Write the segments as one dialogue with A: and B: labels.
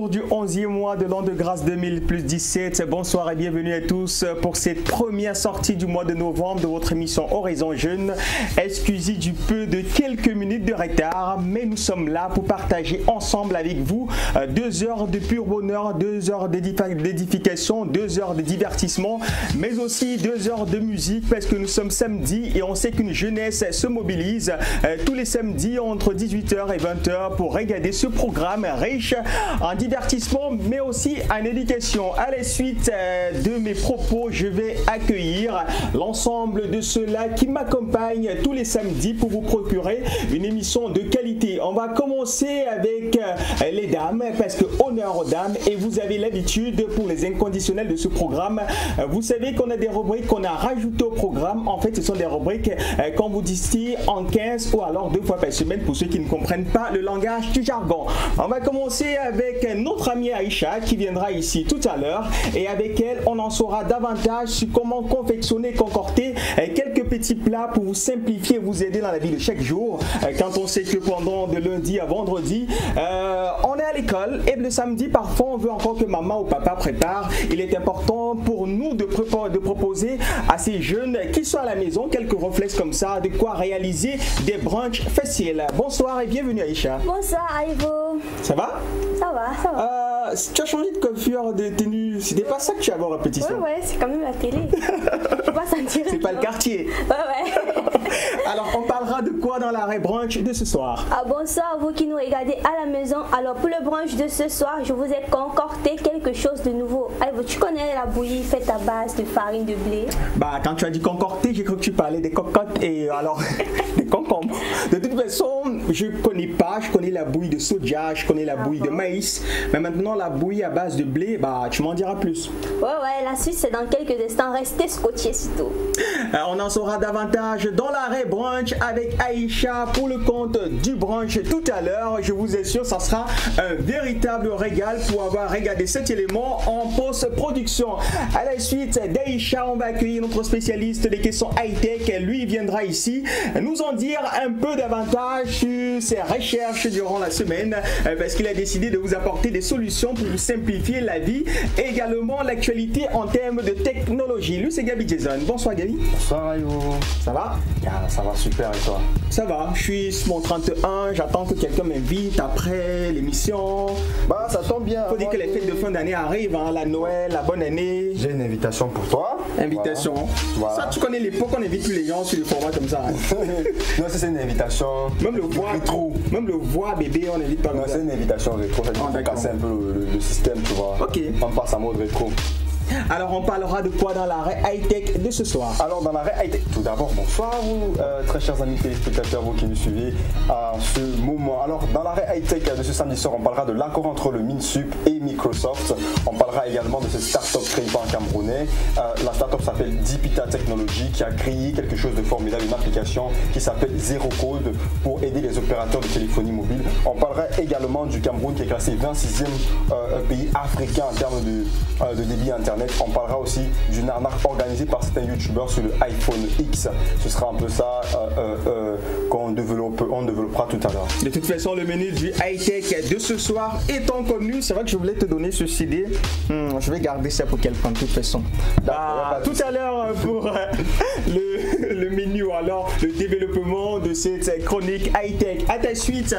A: jour du 11e mois de l'an de grâce 2017. Bonsoir et bienvenue à tous pour cette première sortie du mois de novembre de votre émission Horizon Jeune. Excusez du peu de quelques minutes de retard, mais nous sommes là pour partager ensemble avec vous 2 heures de pur bonheur, 2 heures d'édification, 2 heures de divertissement, mais aussi 2 heures de musique parce que nous sommes samedi et on sait qu'une jeunesse se mobilise tous les samedis entre 18h et 20h pour regarder ce programme riche en divertissement mais aussi en éducation. À la suite de mes propos, je vais accueillir l'ensemble de ceux-là qui m'accompagnent tous les samedis pour vous procurer une émission de qualité. On va commencer avec les dames parce que honneur aux dames et vous avez l'habitude pour les inconditionnels de ce programme. Vous savez qu'on a des rubriques qu'on a rajoutées au programme. En fait, ce sont des rubriques qu'on vous distille en 15 ou alors 2 fois par semaine pour ceux qui ne comprennent pas le langage du jargon. On va commencer avec notre amie Aïcha qui viendra ici tout à l'heure et avec elle on en saura davantage sur comment confectionner, concocter quelques petits plats pour vous simplifier et vous aider dans la vie de chaque jour quand on sait que pendant de lundi à vendredi on est à l'école et le samedi parfois on veut encore que maman ou papa prépare. Il est important pour nous de proposer à ces jeunes qui sont à la maison quelques réflexes comme ça de quoi réaliser des brunchs faciles. Bonsoir et bienvenue Aïcha.
B: Bonsoir Aïvo.
A: Ça va?
B: Ça va, ça va.
A: Tu as changé de coiffure, de tenue, c'était pas ça que tu avais en répétition?
B: Ouais, c'est quand même la télé. Je peux pas sentir.
A: C'est pas le quartier.
B: Ouais.
A: Alors, on parlera de quoi dans l'arrêt brunch de ce soir?
B: Bonsoir, vous qui nous regardez à la maison. Alors, pour le brunch de ce soir, je vous ai concocté quelque chose de nouveau. Aïvo, tu connais la bouillie faite à base de farine de blé?
A: Bah, quand tu as dit concocté, j'ai cru que tu parlais des cocottes et alors des concombres. De toute façon, je connais la bouillie de soja, je connais la bouillie de maïs, mais maintenant la bouillie à base de blé, bah tu m'en diras plus.
B: Ouais, la suite c'est dans quelques instants, restez scotchés surtout.
A: On en saura davantage dans l'arrêt brunch avec Aïcha pour le compte du brunch tout à l'heure. Je vous assure, ça sera un véritable régal pour avoir regardé cet élément en post-production. À la suite d'Aïcha, on va accueillir notre spécialiste des questions high-tech. Lui viendra ici nous en dire un peu davantage sur ses recherches durant la semaine parce qu'il a décidé de vous apporter des solutions pour vous simplifier la vie et également l'actualité en termes de technologie. Lui, c'est Gabi Jason. Bonsoir Gabi.
C: Bonsoir Aïvo.
A: Ça va?
C: Ça va super et toi?
A: Ça va, je suis sur mon 31, j'attends que quelqu'un m'invite après l'émission.
C: Bah ça tombe bien.
A: Faut dire que les fêtes de fin d'année arrivent, hein, la Noël, la bonne année.
C: J'ai une invitation pour toi.
A: Invitation.
C: Voilà.
A: Ça tu connais l'époque, on invite plus les gens sur le format comme ça. Hein.
C: Non, c'est une invitation.
A: Même le voix
C: rétro.
A: Même le voix bébé, on n'invite pas.
C: Non, c'est une invitation rétro. Ça dit casser un peu le système, tu vois.
A: Ok.
C: On passe en mode rétro.
A: Alors on parlera de quoi dans l'arrêt high-tech de ce soir?
C: Alors dans l'arrêt high-tech, tout d'abord bonsoir à vous très chers amis téléspectateurs, vous qui nous suivez à ce moment. Alors dans l'arrêt high-tech de ce samedi soir, on parlera de l'accord entre le MINSUP et Microsoft. On parlera également de cette start-up créée par un Camerounais. La start-up s'appelle Dipita Technology qui a créé quelque chose de formidable, une application qui s'appelle Zero Code pour aider les opérateurs de téléphonie mobile. On parlera également du Cameroun qui est classé 26e pays africain en termes de débit internet. On parlera aussi d'une arnaque organisée par certains youtubeurs sur le iPhone X. Ce sera un peu ça qu'on développera tout à l'heure. De
A: toute façon, le menu du high-tech de ce soir étant connu, c'est vrai que je voulais te donner ce CD. Je vais garder ça pour quelqu'un de toute façon. Tout à l'heure pour le menu ou alors le développement de cette chronique high-tech. À ta suite,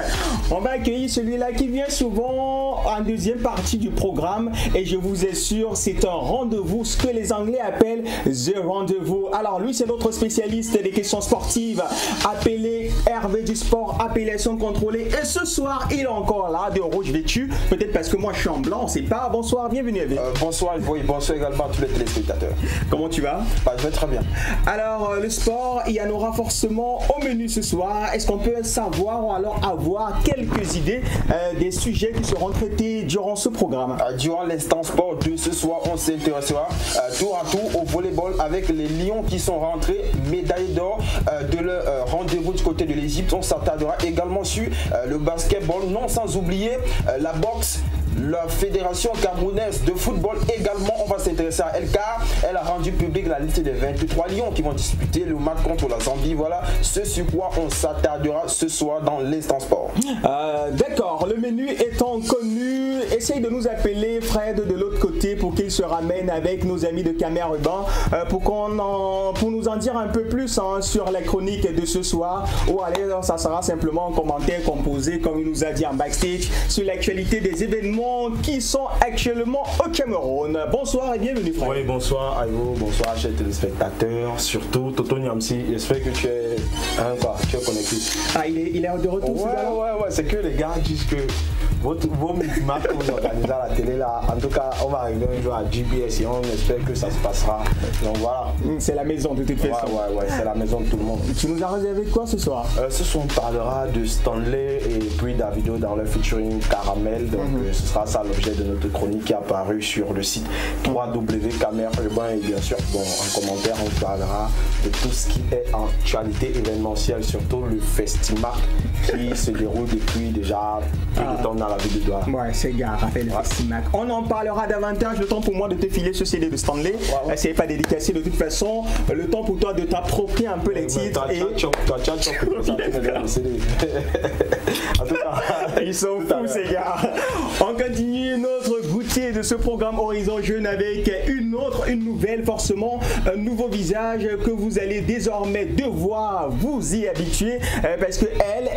A: on va accueillir celui-là qui vient souvent en deuxième partie du programme et je vous assure, c'est un rendez-vous, ce que les Anglais appellent The Rendez-vous. Alors lui, c'est notre spécialiste des questions sportives, appelé Hervé du Sport, appellation contrôlée. Et ce soir, il est encore là, de rouge vêtu. Peut-être parce que moi, je suis en blanc, on sait pas. Bonsoir, bienvenue Hervé.
C: Bonsoir, bonsoir également à tous les téléspectateurs.
A: Comment tu vas?
C: Je vais très bien.
A: Alors, le sport, il y en aura forcément au menu ce soir. Est-ce qu'on peut savoir ou alors avoir quelques idées des sujets qui seront traités durant ce programme?
C: Durant l'instant sport de ce soir, on s'intéressera tour à tour au volleyball avec les Lions qui sont rentrés médaillés d'or de leur rendez-vous du côté de l'Égypte. On s'attardera également sur le basketball, non sans oublier la boxe, la Fédération camerounaise de football également. On va s'intéresser à elle car elle a rendu public la liste des 23 lions qui vont disputer le match contre la Zambie. Voilà ce sur quoi on s'attardera ce soir dans l'instant sport.
A: D'accord, le menu étant connu, essaye de nous appeler Fred de l'autre côté pour qu'il se ramène avec nos amis de Camer Urbain pour nous en dire un peu plus sur la chronique de ce soir. Ou allez, ça sera simplement un commentaire composé comme il nous a dit en backstage sur l'actualité des événements qui sont actuellement au Cameroun. Bonsoir et bienvenue Fred.
D: Oui, bonsoir Aïvo, bonsoir chers téléspectateurs, surtout Toto Niamsi, j'espère que tu es connecté.
A: Ah, il est de retour.
D: Ouais, c'est que les gars disent que vos matchs que vous organisez à la télé là, en tout cas on va arriver un jour à GBS et on espère que ça se passera. Donc voilà.
A: C'est la maison de toute façon.
D: Ouais, c'est la maison de tout le monde.
A: Tu nous as réservé quoi ce soir?
D: Ce soir on parlera de Stanley et puis Davido dans le featuring Caramel. Donc ce sera ça l'objet de notre chronique qui est apparu sur le site www.camerurbain et bien sûr en commentaire on parlera de tout ce qui est actualité événementielle, surtout le Festimac qui se déroule depuis déjà plus de temps dans la ville de Douala.
A: Ouais, c'est gars, rappelle le Festimac. On en parlera davantage. Le temps pour moi de te filer ce CD de Stanley. C'est pas dédicacé de toute façon. Le temps pour toi de t'approprier un peu les titres.
D: En tout cas,
A: ils sont fous ces gars. On continue notre goûter de ce programme Horizon Jeune avec une nouvelle, forcément un nouveau visage que vous allez désormais devoir vous y habituer parce que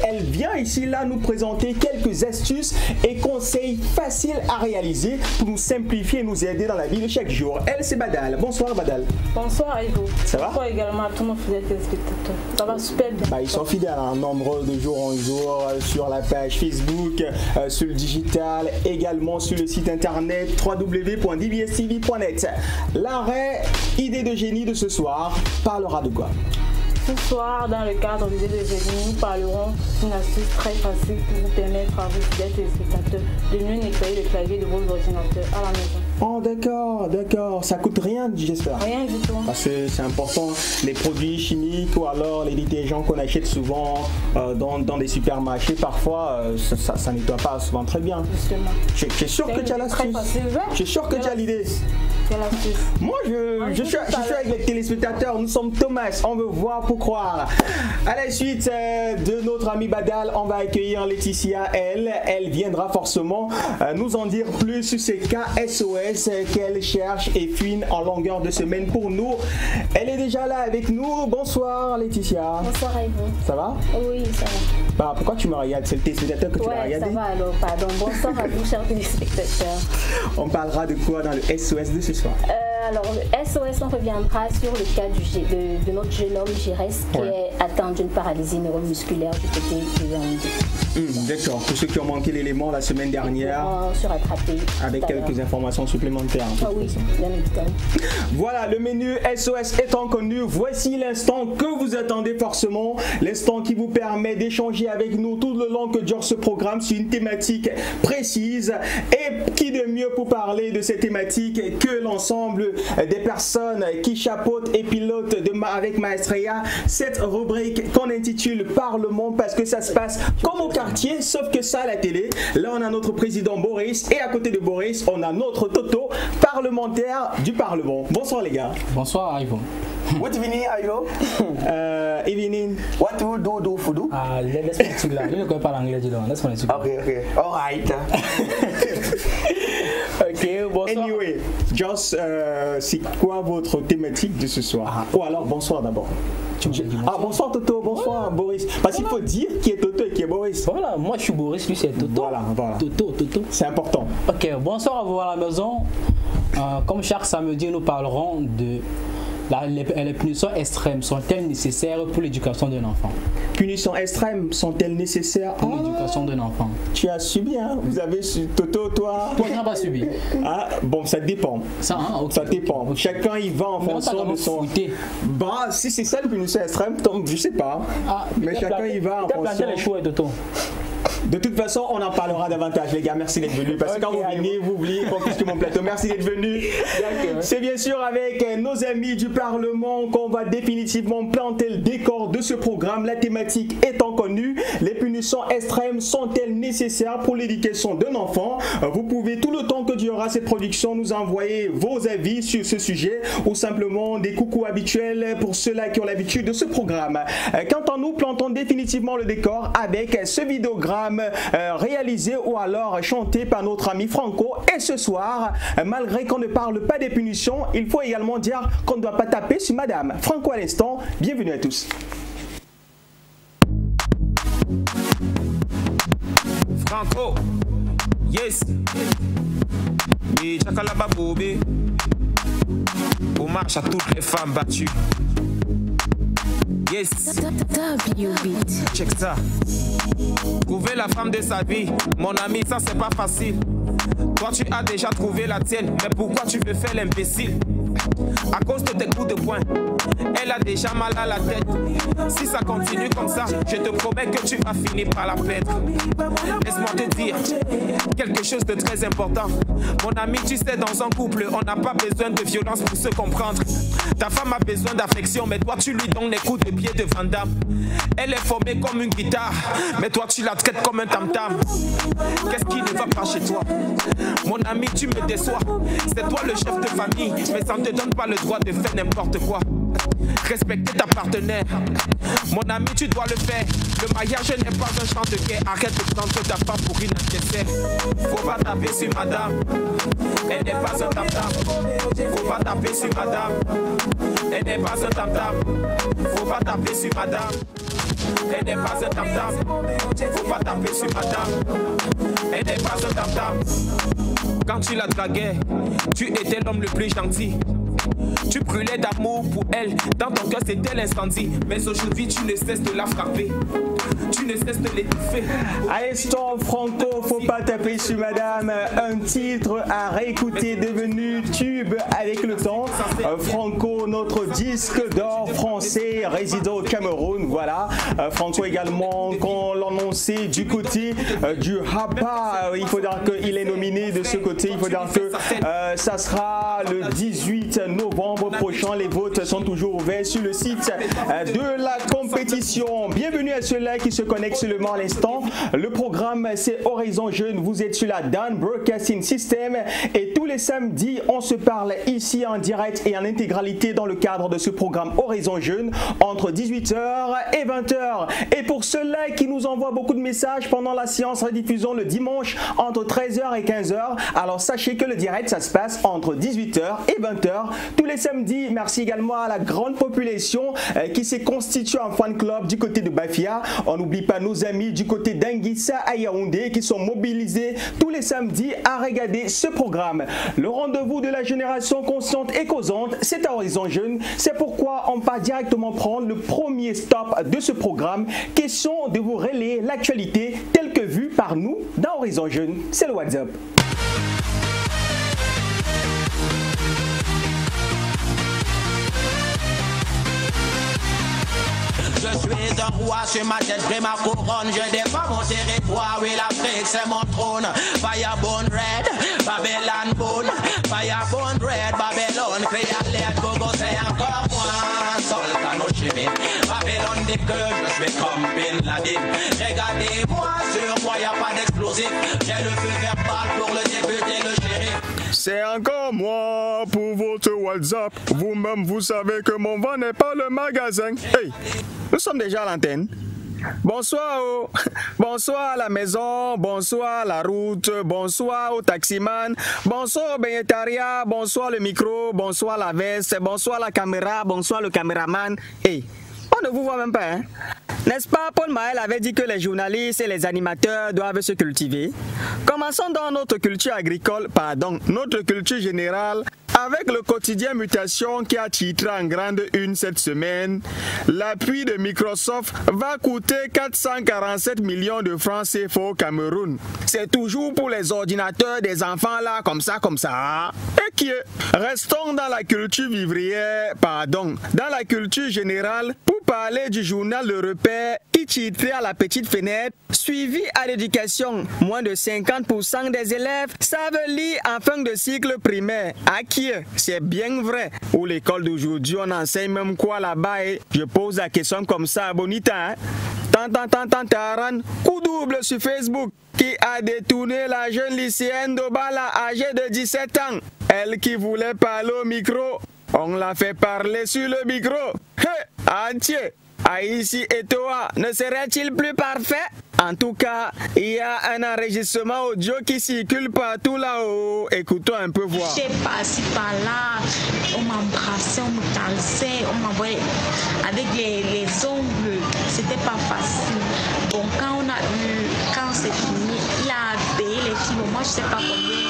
A: elle vient ici là nous présenter quelques astuces et conseils faciles à réaliser pour nous simplifier et nous aider dans la vie de chaque jour. Elle, c'est Badal. Bonsoir Badal.
E: Bonsoir Aïvo.
A: Ça va?
E: Bonsoir également à tous nos fidèles téléspectateurs. Ça va super bien.
A: Ils sont fidèles nombreux de jour en jour sur la page Facebook, sur le digital, également sur le site internet www.dbstv.net. L'arrêt idée de génie de ce soir parlera de quoi?
E: Ce soir, dans le cadre des idées de génie, nous parlerons d'une astuce très facile pour vous permettre à vous, fidèles téléspectateurs, de mieux nettoyer le clavier de vos ordinateurs à la maison.
A: Oh d'accord. Ça coûte rien, j'espère.
E: Rien du tout.
A: Parce que c'est important, les produits chimiques ou alors les détergents qu'on achète souvent dans des supermarchés, parfois ça nettoie pas souvent très bien.
E: Justement.
A: Je suis sûr que tu as l'astuce. Je suis sûr que tu as l'idée. Moi, je suis avec les téléspectateurs, nous sommes Thomas, on veut voir pour croire. À la suite de notre ami Badal, on va accueillir Laetitia. Elle viendra forcément nous en dire plus sur ces cas SOS qu'elle cherche et fouine en longueur de semaine pour nous. Elle est déjà là avec nous. Bonsoir Laetitia.
B: Bonsoir Aïvo.
A: Ça va?
B: Oui, ça va.
A: Pourquoi tu me regardes? C'est le téléspectateur que tu vas regarder?
B: Ça va alors, pardon. Bonsoir à vous, chers téléspectateurs.
A: On parlera de quoi dans le SOS de ce soir?
B: Alors, le SOS, on reviendra sur le cas de notre jeune homme Gires qui est atteint d'une paralysie neuromusculaire du côté de Yaoundé.
A: D'accord, pour ceux qui ont manqué l'élément la semaine dernière,
B: se rattraper
A: avec quelques informations supplémentaires.
B: Oui, bien évidemment.
A: Voilà, le menu SOS étant connu, voici l'instant que vous attendez forcément, l'instant qui vous permet d'échanger avec nous tout le long que dure ce programme sur une thématique précise. Et qui de mieux pour parler de cette thématique que l'ensemble des personnes qui chapeautent et pilotent avec Maestria cette rubrique qu'on intitule Parlement, parce que ça se passe comme au quartier, sauf que ça à la télé. Là on a notre président Boris et à côté de Boris on a notre Toto, parlementaire du Parlement. Bonsoir les gars.
F: Bonsoir Ivo.
C: Good evening, Ayo.
A: Evening.
C: What do you do for do?
F: Laisse-moi je ne connais pas l'anglais, laisse-moi l'expliquer.
C: Okay. All right.
F: Ok, bonsoir.
A: Anyway, Joss, c'est quoi votre thématique de ce soir? Ou alors bonsoir d'abord. Bonsoir Toto, bonsoir Boris. Parce qu'il faut dire qui est Toto et qui est Boris.
F: Voilà, moi je suis Boris, lui c'est Toto.
A: Voilà.
F: Toto.
A: C'est important.
F: Ok, bonsoir à vous à la maison. Comme chaque samedi, nous parlerons de les punitions extrêmes sont-elles nécessaires pour l'éducation d'un enfant?
A: Punitions extrêmes sont-elles nécessaires
F: pour l'éducation d'un enfant?
A: Tu as subi, hein? Vous avez subi, Toto, toi?
F: Moi, je n'ai pas subi.
A: Ça dépend. Ça dépend. Chacun y va en fonction de son. Si c'est ça le punition extrême, je sais pas. Mais chacun y va en fonction.
F: Tu as planté les choux, Toto?
A: De toute façon, on en parlera davantage, les gars. Merci d'être venus. Parce que quand vous venez, vous oubliez qu'on puisse mon plateau. Merci d'être venus. C'est bien sûr avec nos amis du Parlement qu'on va définitivement planter le décor de ce programme. La thématique étant connue, les punitions extrêmes sont-elles nécessaires pour l'éducation d'un enfant? Vous pouvez tout le temps que durera cette production nous envoyer vos avis sur ce sujet ou simplement des coucous habituels pour ceux-là qui ont l'habitude de ce programme. Quant à nous, plantons définitivement le décor avec ce vidéogramme réalisé ou alors chanté par notre ami Franco. Et ce soir, malgré qu'on ne parle pas des punitions, il faut également dire qu'on ne doit pas taper sur madame. Franco à l'instant, bienvenue à tous.
G: Franco, yes, et Chakalaba Bobé, hommage à toutes les femmes battues. Yes, check ça. Trouver la femme de sa vie, mon ami, ça c'est pas facile. Toi tu as déjà trouvé la tienne, mais pourquoi tu veux faire l'imbécile? À cause de tes coups de poing, elle a déjà mal à la tête. Si ça continue comme ça, je te promets que tu vas finir par la perdre. Laisse-moi te dire quelque chose de très important. Mon ami, tu sais, dans un couple, on n'a pas besoin de violence pour se comprendre. Ta femme a besoin d'affection, mais toi tu lui donnes les coups de pied de Van Damme. Elle est formée comme une guitare, mais toi tu la traites comme un tam-tam. Qu'est-ce qui ne va pas chez toi? Mon ami, tu me déçois. C'est toi le chef de famille, mais ça ne te donne pas le droit de faire n'importe quoi. Respecter ta partenaire, mon ami, tu dois le faire. Le mariage n'est pas un champ de guerre. Arrête de prendre ta femme pour une adversaire. Faut pas taper sur madame, elle n'est pas un tam-tam. Faut pas taper sur madame, elle n'est pas un tam-tam. Faut pas taper sur madame, elle n'est pas un tam-tam. Faut pas taper sur madame, elle n'est pas un tam-tam. Quand tu la draguais, tu étais l'homme le plus gentil. Tu brûlais d'amour pour elle, dans ton cœur c'était l'incendie. Mais aujourd'hui tu ne cesses de la frapper, tu ne cesses de l'étouffer.
A: À l'instant, Franco, faut pas taper sur madame. Un titre à réécouter devenu tube avec le temps. Franco, notre disque d'or français résident au Cameroun. Voilà. Franco également, qu'on l'annonçait du côté du Hapa. Il faut dire qu'il est nominé de ce côté. Il faut dire que ça sera le 18 novembre prochain. Les votes sont toujours ouverts sur le site de la compétition. Bienvenue à ceux-là qui se connectent seulement à l'instant. Le programme, c'est Horizon Jeune. Vous êtes sur la Dan Broadcasting System et tous les samedis, on se parle ici en direct et en intégralité dans le cadre de ce programme Horizon Jeune entre 18h et 20h. Et pour ceux-là qui nous envoient beaucoup de messages pendant la séance rediffusion le dimanche entre 13h et 15h, alors sachez que le direct, ça se passe entre 18h et 20h tous les samedis. Merci également à la grande population qui s'est constituée en fan club du côté de Bafia. On n'oublie pas nos amis du côté d'Anguissa à Yaoundé qui sont mobilisés tous les samedis à regarder ce programme. Le rendez-vous de la génération consciente et causante, c'est à Horizon Jeune. C'est pourquoi on va directement prendre le premier stop de ce programme. Question de vous relayer l'actualité telle que vue par nous dans Horizon Jeune. C'est le WhatsApp.
H: Je suis un roi sur ma tête, j'ai ma couronne. Je défends mon territoire, oui l'Afrique c'est mon trône. Firebone red, Babylon bone. Firebone red, Babylon créa l'air. Gogo c'est encore moi, Sol Kanoshimi. Babylon dit que je suis comme Bin Laden. Regardez-moi, sur moi y'a pas d'explosif. J'ai le feu verbal pour le débuter, le shérif.
I: C'est encore moi pour votre WhatsApp. Vous-même, vous savez que mon vent n'est pas le magasin. Hey, nous sommes déjà à l'antenne. Bonsoir, bonsoir à la maison, bonsoir à la route, bonsoir au taximan, bonsoir au bénétariat, bonsoir le micro, bonsoir la veste, bonsoir la caméra, bonsoir le caméraman. Hey, on ne vous voit même pas, hein? N'est-ce pas, Paul Maël avait dit que les journalistes et les animateurs doivent se cultiver? Commençons dans notre culture agricole, notre culture générale, avec le quotidien Mutation qui a titré en grande une cette semaine. L'appui de Microsoft va coûter 447 millions de francs CFA au Cameroun. C'est toujours pour les ordinateurs des enfants là, comme ça. Et qui est? Restons dans la culture vivrière, dans la culture générale, pour parler du journal Le Repère qui titrait à la petite fenêtre, suivi à l'éducation. Moins de 50% des élèves savent lire en fin de cycle primaire. À qui? C'est bien vrai. Ou l'école d'aujourd'hui, on enseigne même quoi là-bas? Et je pose la question comme ça, Bonita. Taran, coup double sur Facebook, qui a détourné la jeune lycéenne d'Obala âgée de 17 ans. Elle qui voulait parler au micro, on l'a fait parler sur le micro. Entier, Aïssi et Toa, ne serait-il plus parfait? En tout cas, il y a un enregistrement audio qui circule partout là-haut. Écoutons un peu voir.
J: Je sais pas si par là, on m'embrassait, on me dansait, on m'envoyait avec les ongles. C'était pas facile. Bon, quand c'est fini, il a payé les filles. Bon, moi, je sais pas combien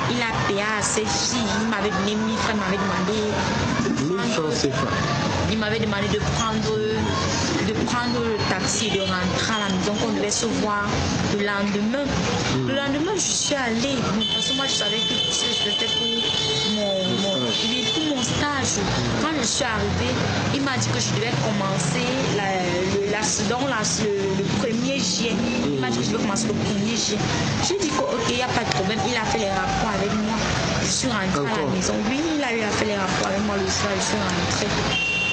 J: il a payé à ses filles. Il m'avait donné 1000 francs, il m'avait demandé. 1000 francs, c'est quoi? Il m'avait demandé de prendre le taxi et de rentrer à la maison, qu'on devait se voir le lendemain. Le lendemain, je suis allée, parce que moi je savais que je faisais pour mon stage. Quand je suis arrivée, il m'a dit que je devais commencer le 1er juillet. Il m'a dit que je devais commencer le 1er juillet. J'ai dit que ok, il n'y a pas de problème. Il a fait les rapports avec moi. Je suis rentrée à la maison. Oui, il a fait les rapports avec moi le soir, je suis rentrée.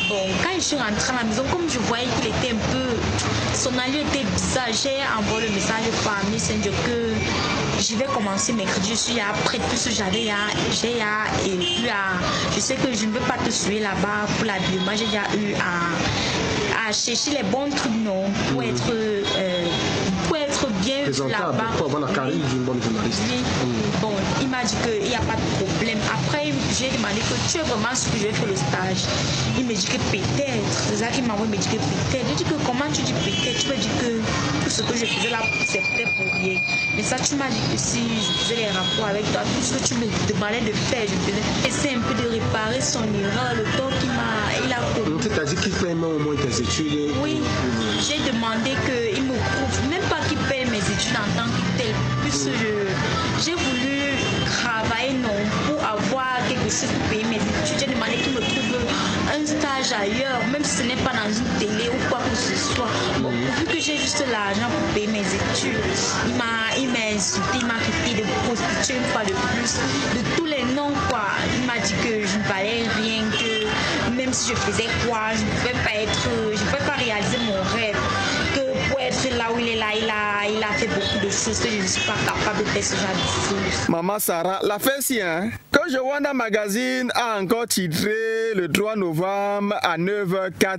J: Bon, quand je suis rentrée à la maison, comme je voyais qu'il était un peu... Son allure était bizarre, j'ai envoyé le message par Messenger que je vais commencer mercredi. Je suis après tout ce que j'avais je sais que je ne veux pas te suivre là-bas pour l'habillement. J'ai déjà eu à chercher les bons trucs, non, pour être bien là-bas.
K: Pour avoir la carrière d'une bonne journaliste.
J: Oui. Bon, il m'a dit qu'il n'y a pas de problème. Après, j'ai demandé que tu es vraiment sûr que je vais faire le stage. Il me dit que peut-être. C'est ça qu'il m'a envoyé, il me dit que peut-être. Je dis que comment tu dis peut-être? Tu me dis que tout ce que je faisais là, c'est peut-être pour rien. Mais ça, tu m'as dit que si je faisais les rapports avec toi, tout ce que tu me demandais de faire, je faisais. Essayer un peu de réparer son erreur, le temps qu'il a commis.
K: Tu t'as dit qu'il paye au moins tes études?
J: Oui, j'ai demandé qu'il me prouve, même pas qu'il paye mes études en tant que tel. Plus j'ai voulu travailler non pour avoir quelque chose pour payer mes études. J'ai demandé qu'il me trouve un stage ailleurs, même si ce n'est pas dans une télé ou quoi que ce soit. Bon, vu que j'ai juste l'argent pour payer mes études, il m'a insulté, il m'a quitté de prostituer une fois de plus, de tous les noms quoi. Il m'a dit que je ne valais rien, que même si je faisais quoi, je ne pouvais pas réaliser mon rêve. Que pour être là où il est là, il a fait beaucoup de choses que je ne suis pas capable de faire ce genre de choses.
I: Maman Sarah, la fait si, hein? Quand je vois dans le magazine a encore titré le 3 novembre à 9h04.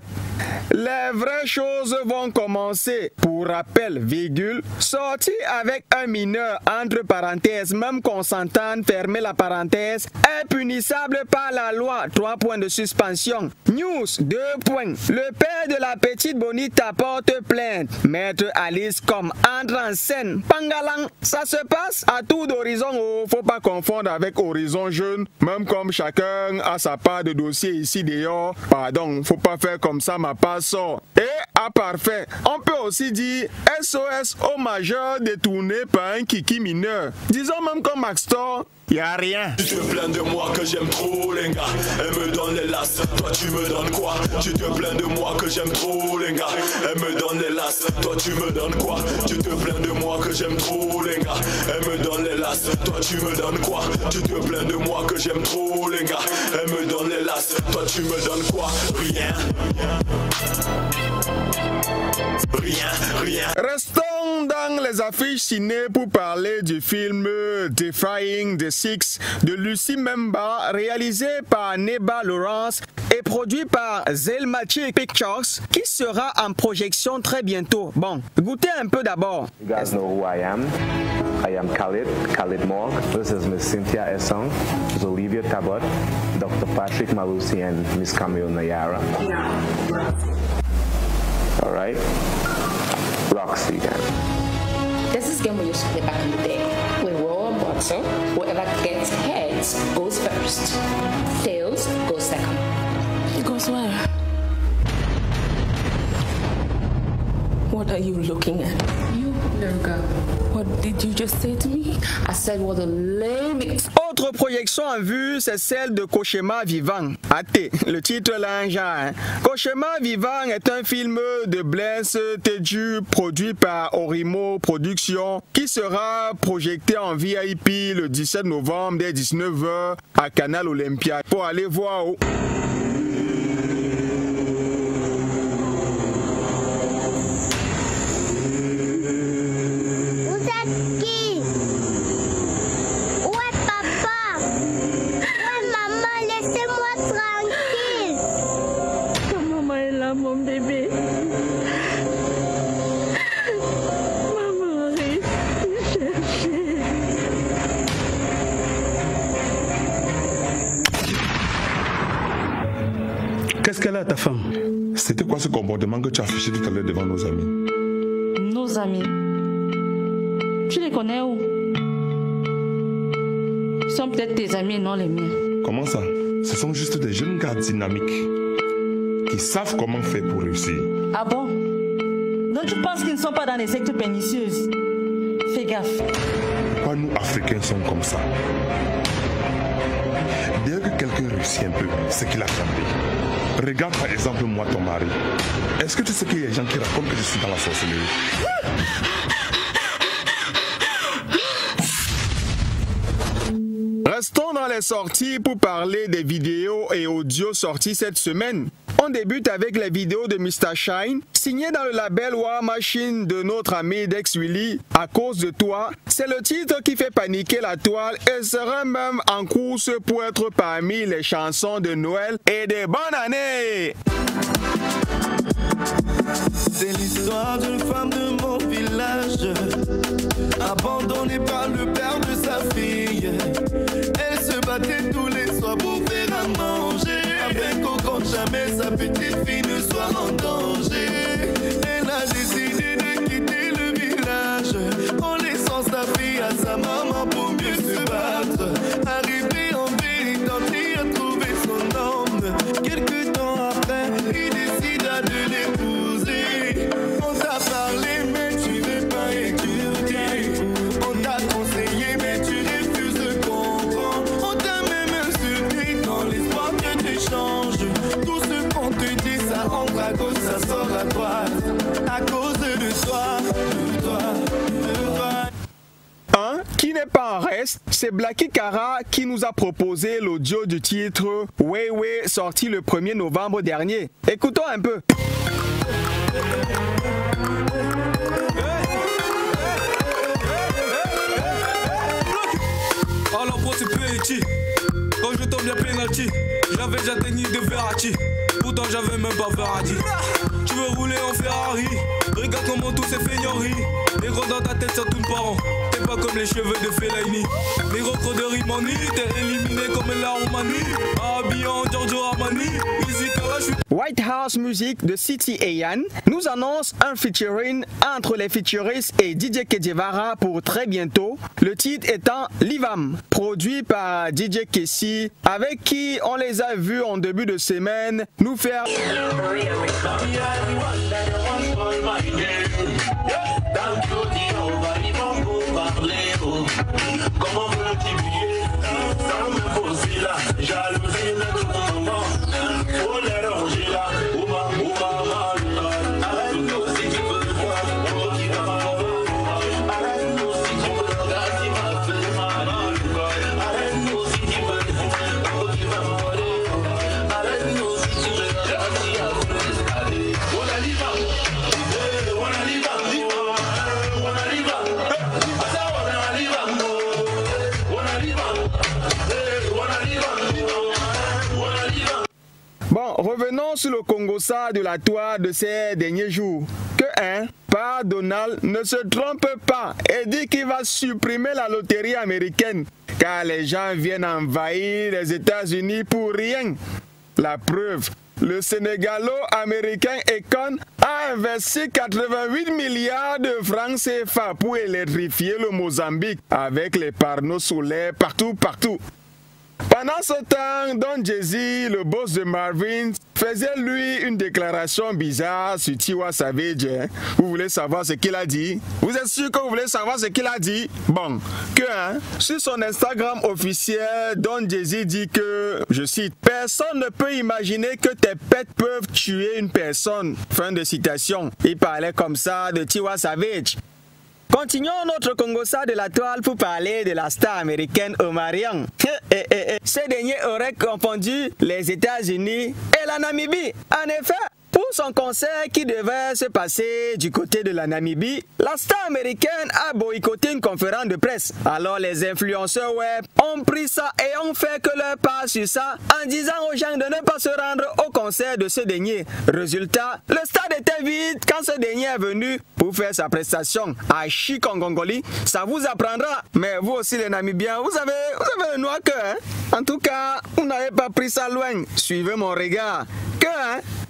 I: Les vraies choses vont commencer. Pour rappel, virgule, sortir avec un mineur, entre parenthèses, même consentant, fermer la parenthèse, est punissable par la loi. 3 points de suspension. News, 2 points. Le père de la petite Bonita porte plainte. Maître Alice comme entre en scène. Pangalang, ça se passe à tout d'horizon. Oh, faut pas confondre avec Horizon Jeune. Même comme chacun a sa part de dossier ici dehors. Pardon, faut pas faire comme ça, ma passe sort. Et à parfait, on peut aussi dire SOS au majeur détourné par un kiki mineur. Disons même comme Maxtor, y'a rien.
L: Tu te plains de moi que j'aime trop les gars. Elle me donne les lasses, toi tu me donnes quoi? Tu te plains de moi que j'aime trop les gars. Elle me donne les lasses, toi tu me donnes quoi? Tu te plains de moi que j'aime trop les gars. Elle me donne les lasses, toi tu me donnes quoi? Tu te plains de moi que j'aime trop les gars. Elle me donne les lasses, toi tu me donnes quoi? Rien. Rien.
I: Restons dans les affiches ciné pour parler du film Defying the Six de Lucy Memba, réalisé par Neba Lawrence et produit par Zelmachi Pictures, qui sera en projection très bientôt. Bon, goûtez un peu d'abord.
M: You guys know who I am. I am Khalid Morg. This is Miss Cynthia Essong, Miss Olivia Tabot, Dr. Patrick Malusi, and Miss Camille Nayara. All right, Roxy then.
N: This is a game we used to play back in the day. We roll a bottle. Whoever gets heads goes first. Tails goes second.
O: It goes where? What are you looking at?
N: You, little girl.
O: What did you just say to me?
N: I said what a lame...
I: Autre projection en vue, c'est celle de Cauchemar vivant, Maté, le titre l'engin. Cauchemar vivant est un film de Blaise Teju produit par Orimo Productions qui sera projeté en VIP le 17 novembre dès 19h à Canal Olympia. Pour aller voir où.
O: Mon bébé. Maman arrive me chercher.
P: Qu'est-ce qu'elle a, ta femme? C'était quoi ce comportement que tu as affiché tout à l'heure devant nos amis?
E: Nos amis? Tu les connais où? Ils sont peut-être tes amis et non les miens.
P: Comment ça? Ce sont juste des jeunes gars dynamiques qui savent comment faire pour réussir.
Q: Ah bon? Donc tu penses qu'ils ne sont pas dans les sectes pernicieuses? Fais gaffe.
P: Pourquoi nous, Africains, sommes comme ça? Dès que quelqu'un réussit un peu, c'est qu'il a flambé. Regarde par exemple moi, ton mari. Est-ce que tu sais qu'il y a des gens qui racontent que je suis dans la sorcellerie?
I: Restons dans les sorties pour parler des vidéos et audios sortis cette semaine. On débute avec les vidéos de Mr. Shine, signé dans le label War Machine de notre ami Dex Willy. À cause de toi, c'est le titre qui fait paniquer la toile et sera même en course pour être parmi les chansons de Noël et des bonnes années.
R: C'est l'histoire d'une femme de mon village, abandonnée par le père de sa fille. Elle se battait tous les soirs pour faire à manger, avec au compte jamais sa petite fille ne soit en danger. Elle a décidé de quitter le village, en laissant sa fille à sa maman pour mieux se battre. Arrivé en ville, quand il a trouvé son homme, quelques temps après, il décida de l'épouser. On t'a parlé mais tu veux pas écouter. On t'a conseillé mais tu refuses de comprendre. On t'a même insulté dans l'espoir que tu changes. Tout ce qu'on te dit ça rentre à gauche, ça sort à droite. À cause de toi, de toi, de toi.
I: Un qui n'est pas en reste, c'est Blacky Kara qui nous a proposé l'audio du titre Way Way sorti le 1er novembre dernier. Écoutons un peu.
S: Alors pour ce petit, quand je tombe bien penalty, j'avais déjà technique de Verratti, pourtant j'avais même pas Verratti. Tu veux rouler en Ferrari, regarde comment tous ces feignants. Les gros dans ta tête ça tourne pas rond. T'es pas comme les cheveux de Fellaini. Les gros de Rimani, t'es éliminé comme la Roumanie. Habillé en Giorgio Armani.
I: White House Music de City Ayan nous annonce un featuring entre les featuristes et DJ Kedjevara pour très bientôt. Le titre étant Livam, produit par DJ Kessi, avec qui on les a vus en début de semaine nous faire
L: comment multiplier sans me poser là, jalousie de ton moment, faut les ranger là, arrête-nous si tu veux le voir, arrête-nous si tu veux le gars qui m'a fait mal, arrête-nous si tu veux le voir, qui va mourir, arrête-nous si tu veux le gars qui a voulu aller, on a l'IVA,
I: Bon, revenons sur le Congossa de la toile de ces derniers jours. Que par Donald ne se trompe pas et dit qu'il va supprimer la loterie américaine car les gens viennent envahir les États-Unis pour rien. La preuve, le Sénégalo-américain Econ a investi 88 milliards de francs CFA pour électrifier le Mozambique avec les panneaux solaires partout. Pendant ce temps, Don Jay-Z, le boss de Marvin, faisait lui une déclaration bizarre sur Tiwa Savage. Vous voulez savoir ce qu'il a dit? Vous êtes sûr que vous voulez savoir ce qu'il a dit? Bon, sur son Instagram officiel, Don Jay-Z dit que, je cite, « Personne ne peut imaginer que tes pets peuvent tuer une personne. » Fin de citation. Il parlait comme ça de Tiwa Savage. Continuons notre Congossa de la toile pour parler de la star américaine Omarion. Ce dernier aurait confondu les États-Unis et la Namibie. En effet, pour son concert qui devait se passer du côté de la Namibie, la star américaine a boycotté une conférence de presse. Alors les influenceurs web ont pris ça et ont fait que leur part sur ça en disant aux gens de ne pas se rendre au concert de ce dernier. Résultat, le stade était vide quand ce dernier est venu pour faire sa prestation à Chikongongoli. Ça vous apprendra, mais vous aussi les Namibiens, vous avez le noir cœur. En tout cas, vous n'avez pas pris ça loin. Suivez mon regard.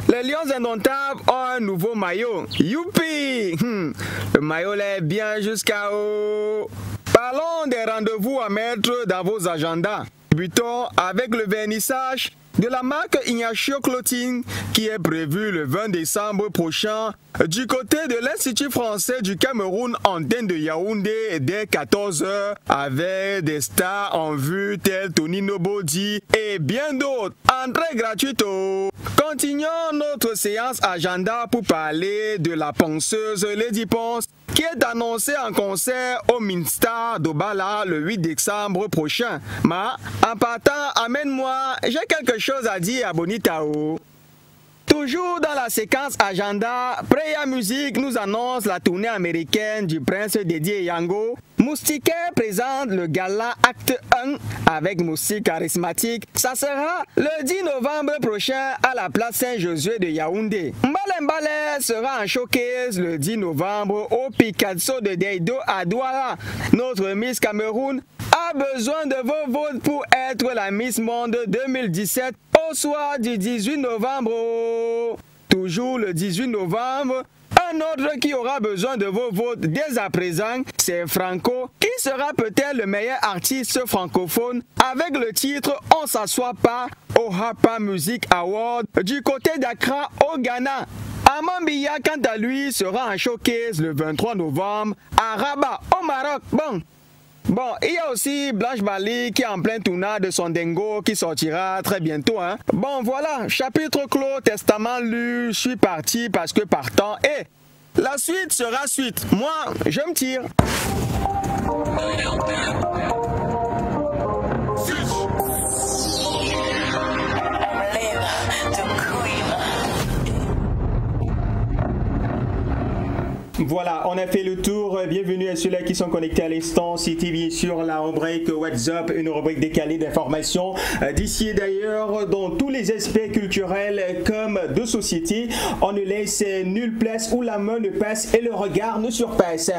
I: Les Lions indomptables ont un nouveau maillot. Youpi! Le maillot est bien jusqu'à haut. Parlons des rendez-vous à mettre dans vos agendas. Débutons avec le vernissage de la marque Ignacio Clothing qui est prévu le 20 décembre prochain du côté de l'Institut français du Cameroun en de Yaoundé dès 14h avec des stars en vue tels Tony Nobody et bien d'autres. Entrée gratuite. Continuons notre séance agenda pour parler de la ponceuse Lady Ponce qui est annoncée en concert au Minstar d'Obala le 8 décembre prochain. Mais en partant, amène-moi, j'ai quelque chose à dire à Bonitao. Toujours dans la séquence agenda, Preya Music nous annonce la tournée américaine du prince Dédié Yango. Moustiquet présente le gala Acte 1 avec Moustique charismatique. Ça sera le 10 novembre prochain à la place Saint-Josué de Yaoundé. Mbale Mbale sera en showcase le 10 novembre au Picasso de Deido à Douala. Notre Miss Cameroun a besoin de vos votes pour être la Miss Monde 2017 au soir du 18 novembre. Toujours le 18 novembre, un autre qui aura besoin de vos votes dès à présent, c'est Franco, qui sera peut-être le meilleur artiste francophone avec le titre On s'assoit pas au Hapa Music Award du côté d'Accra au Ghana. Amambiya, quant à lui, sera en showcase le 23 novembre à Rabat au Maroc. Bon, il y a aussi Blanche Bali qui est en plein tournage de son Dengo qui sortira très bientôt. Bon, voilà, chapitre clos, testament lu, je suis parti parce que partant. Et la suite sera suite. Moi, je me tire.
A: Voilà, on a fait le tour. Bienvenue à ceux-là qui sont connectés à l'instant. C'était bien sûr la rubrique WhatsApp, une rubrique décalée d'informations d'ici et d'ailleurs dans tous les aspects culturels comme de société. On ne laisse nulle place où la main ne passe et le regard ne surpasse.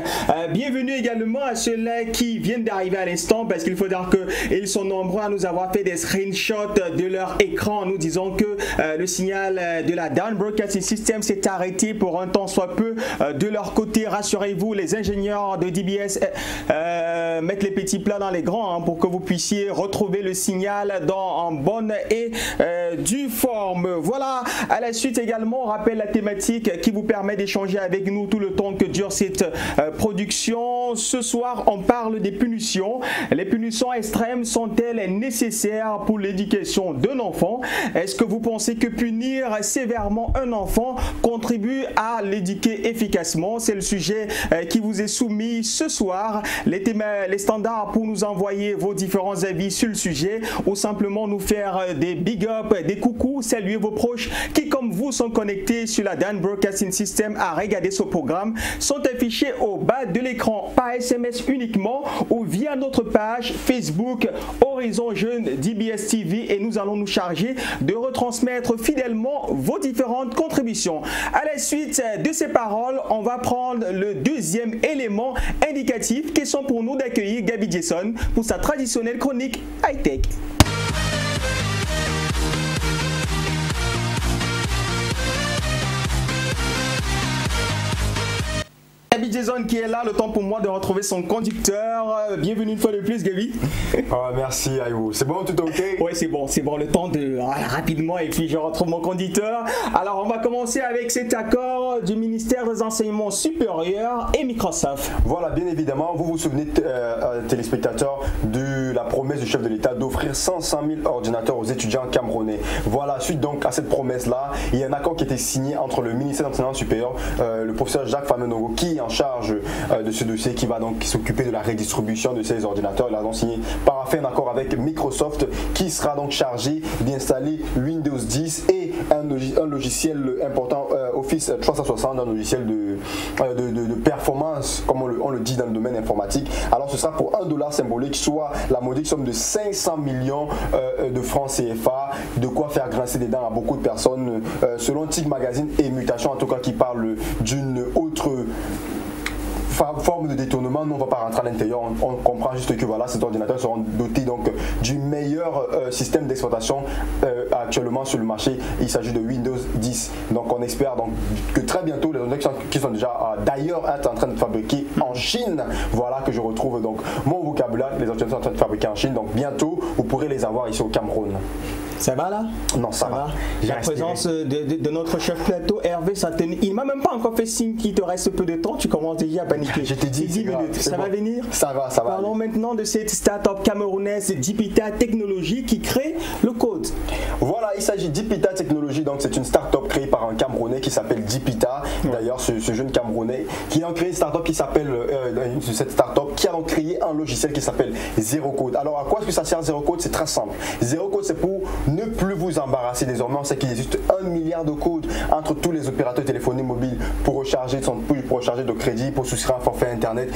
A: Bienvenue également à ceux-là qui viennent d'arriver à l'instant parce qu'il faut dire qu'ils sont nombreux à nous avoir fait des screenshots de leur écran en nous disant que le signal de la Down Broadcasting System s'est arrêté pour un temps soit peu de leur côté. Rassurez-vous, les ingénieurs de DBS mettent les petits plats dans les grands pour que vous puissiez retrouver le signal en bonne et due forme. Voilà, à la suite également, on rappelle la thématique qui vous permet d'échanger avec nous tout le temps que dure cette production. Ce soir, on parle des punitions. Les punitions extrêmes sont-elles nécessaires pour l'éducation d'un enfant? Est-ce que vous pensez que punir sévèrement un enfant contribue à l'éduquer efficacement? C'est le sujet qui vous est soumis ce soir. Les standards pour nous envoyer vos différents avis sur le sujet ou simplement nous faire des big up, des coucous, saluer vos proches qui comme vous sont connectés sur la Dan Broadcasting System à regarder ce programme sont affichés au bas de l'écran par SMS uniquement ou via notre page Facebook Horizon Jeune DBS TV et nous allons nous charger de retransmettre fidèlement vos différentes contributions. À la suite de ces paroles, on va prendre le deuxième élément indicatif qui sont pour nous d'accueillir Gaby Jason pour sa traditionnelle chronique high-tech. Gaby Jason qui est là, le temps pour moi de retrouver son conducteur. Bienvenue une fois de plus, Gaby.
C: Merci, Aïwo. C'est bon, tout est ok?
A: Oui, c'est bon, le temps de rapidement et puis je retrouve mon conducteur. Alors, on va commencer avec cet accord du ministère des Enseignements supérieurs et Microsoft.
C: Voilà, bien évidemment, vous vous souvenez, téléspectateurs, de la promesse du chef de l'État d'offrir 105 000 ordinateurs aux étudiants camerounais. Voilà, suite donc à cette promesse-là, il y a un accord qui a été signé entre le ministère de l'Enseignement supérieur, le professeur Jacques Famenogo, qui est en charge de ce dossier, qui va donc s'occuper de la redistribution de ces ordinateurs. Il a donc signé, paraphé un accord avec Microsoft, qui sera donc chargé d'installer Windows 10 et un logiciel important, Office 360, un logiciel de performance, comme on le dit dans le domaine informatique. Alors ce sera pour $1 symbolique, soit la modique somme de 500 millions de francs CFA, de quoi faire grincer des dents à beaucoup de personnes, selon TIC Magazine et Mutation, en tout cas, qui parle d'une autre forme de détournement. Nous on ne va pas rentrer à l'intérieur, on comprend juste que voilà, ces ordinateurs seront dotés donc du meilleur système d'exploitation actuellement sur le marché. Il s'agit de Windows 10. Donc on espère donc que très bientôt les ordinateurs qui sont déjà d'ailleurs en train de fabriquer en Chine, voilà que je retrouve donc mon vocabulaire, les ordinateurs sont en train de fabriquer en Chine, donc bientôt vous pourrez les avoir ici au Cameroun.
A: Ça va là?
C: Non, ça va.
A: La présence de notre chef plateau, Hervé Sateni, il m'a même pas encore fait signe qu'il te reste peu de temps, tu commences déjà à paniquer.
C: Je t'ai dit
A: 10 minutes, ça va venir?
C: Ça va.
A: Parlons maintenant de cette start-up camerounaise Dipita Technologies qui crée le code.
C: Voilà, il s'agit de Dipita Technologies, donc c'est une start-up créée par un Camerounais qui s'appelle Dipita. D'ailleurs, ce jeune Camerounais qui a créé une start-up qui s'appelle, cette start-up qui a donc créé un logiciel qui s'appelle Zero Code. Alors à quoi est-ce que ça sert Zero Code? C'est très simple. Zero Code, c'est pour ne plus vous embarrasser. Désormais, on sait qu'il existe 1 milliard de codes entre tous les opérateurs téléphoniques mobiles pour recharger de crédit, pour souscrire un forfait internet,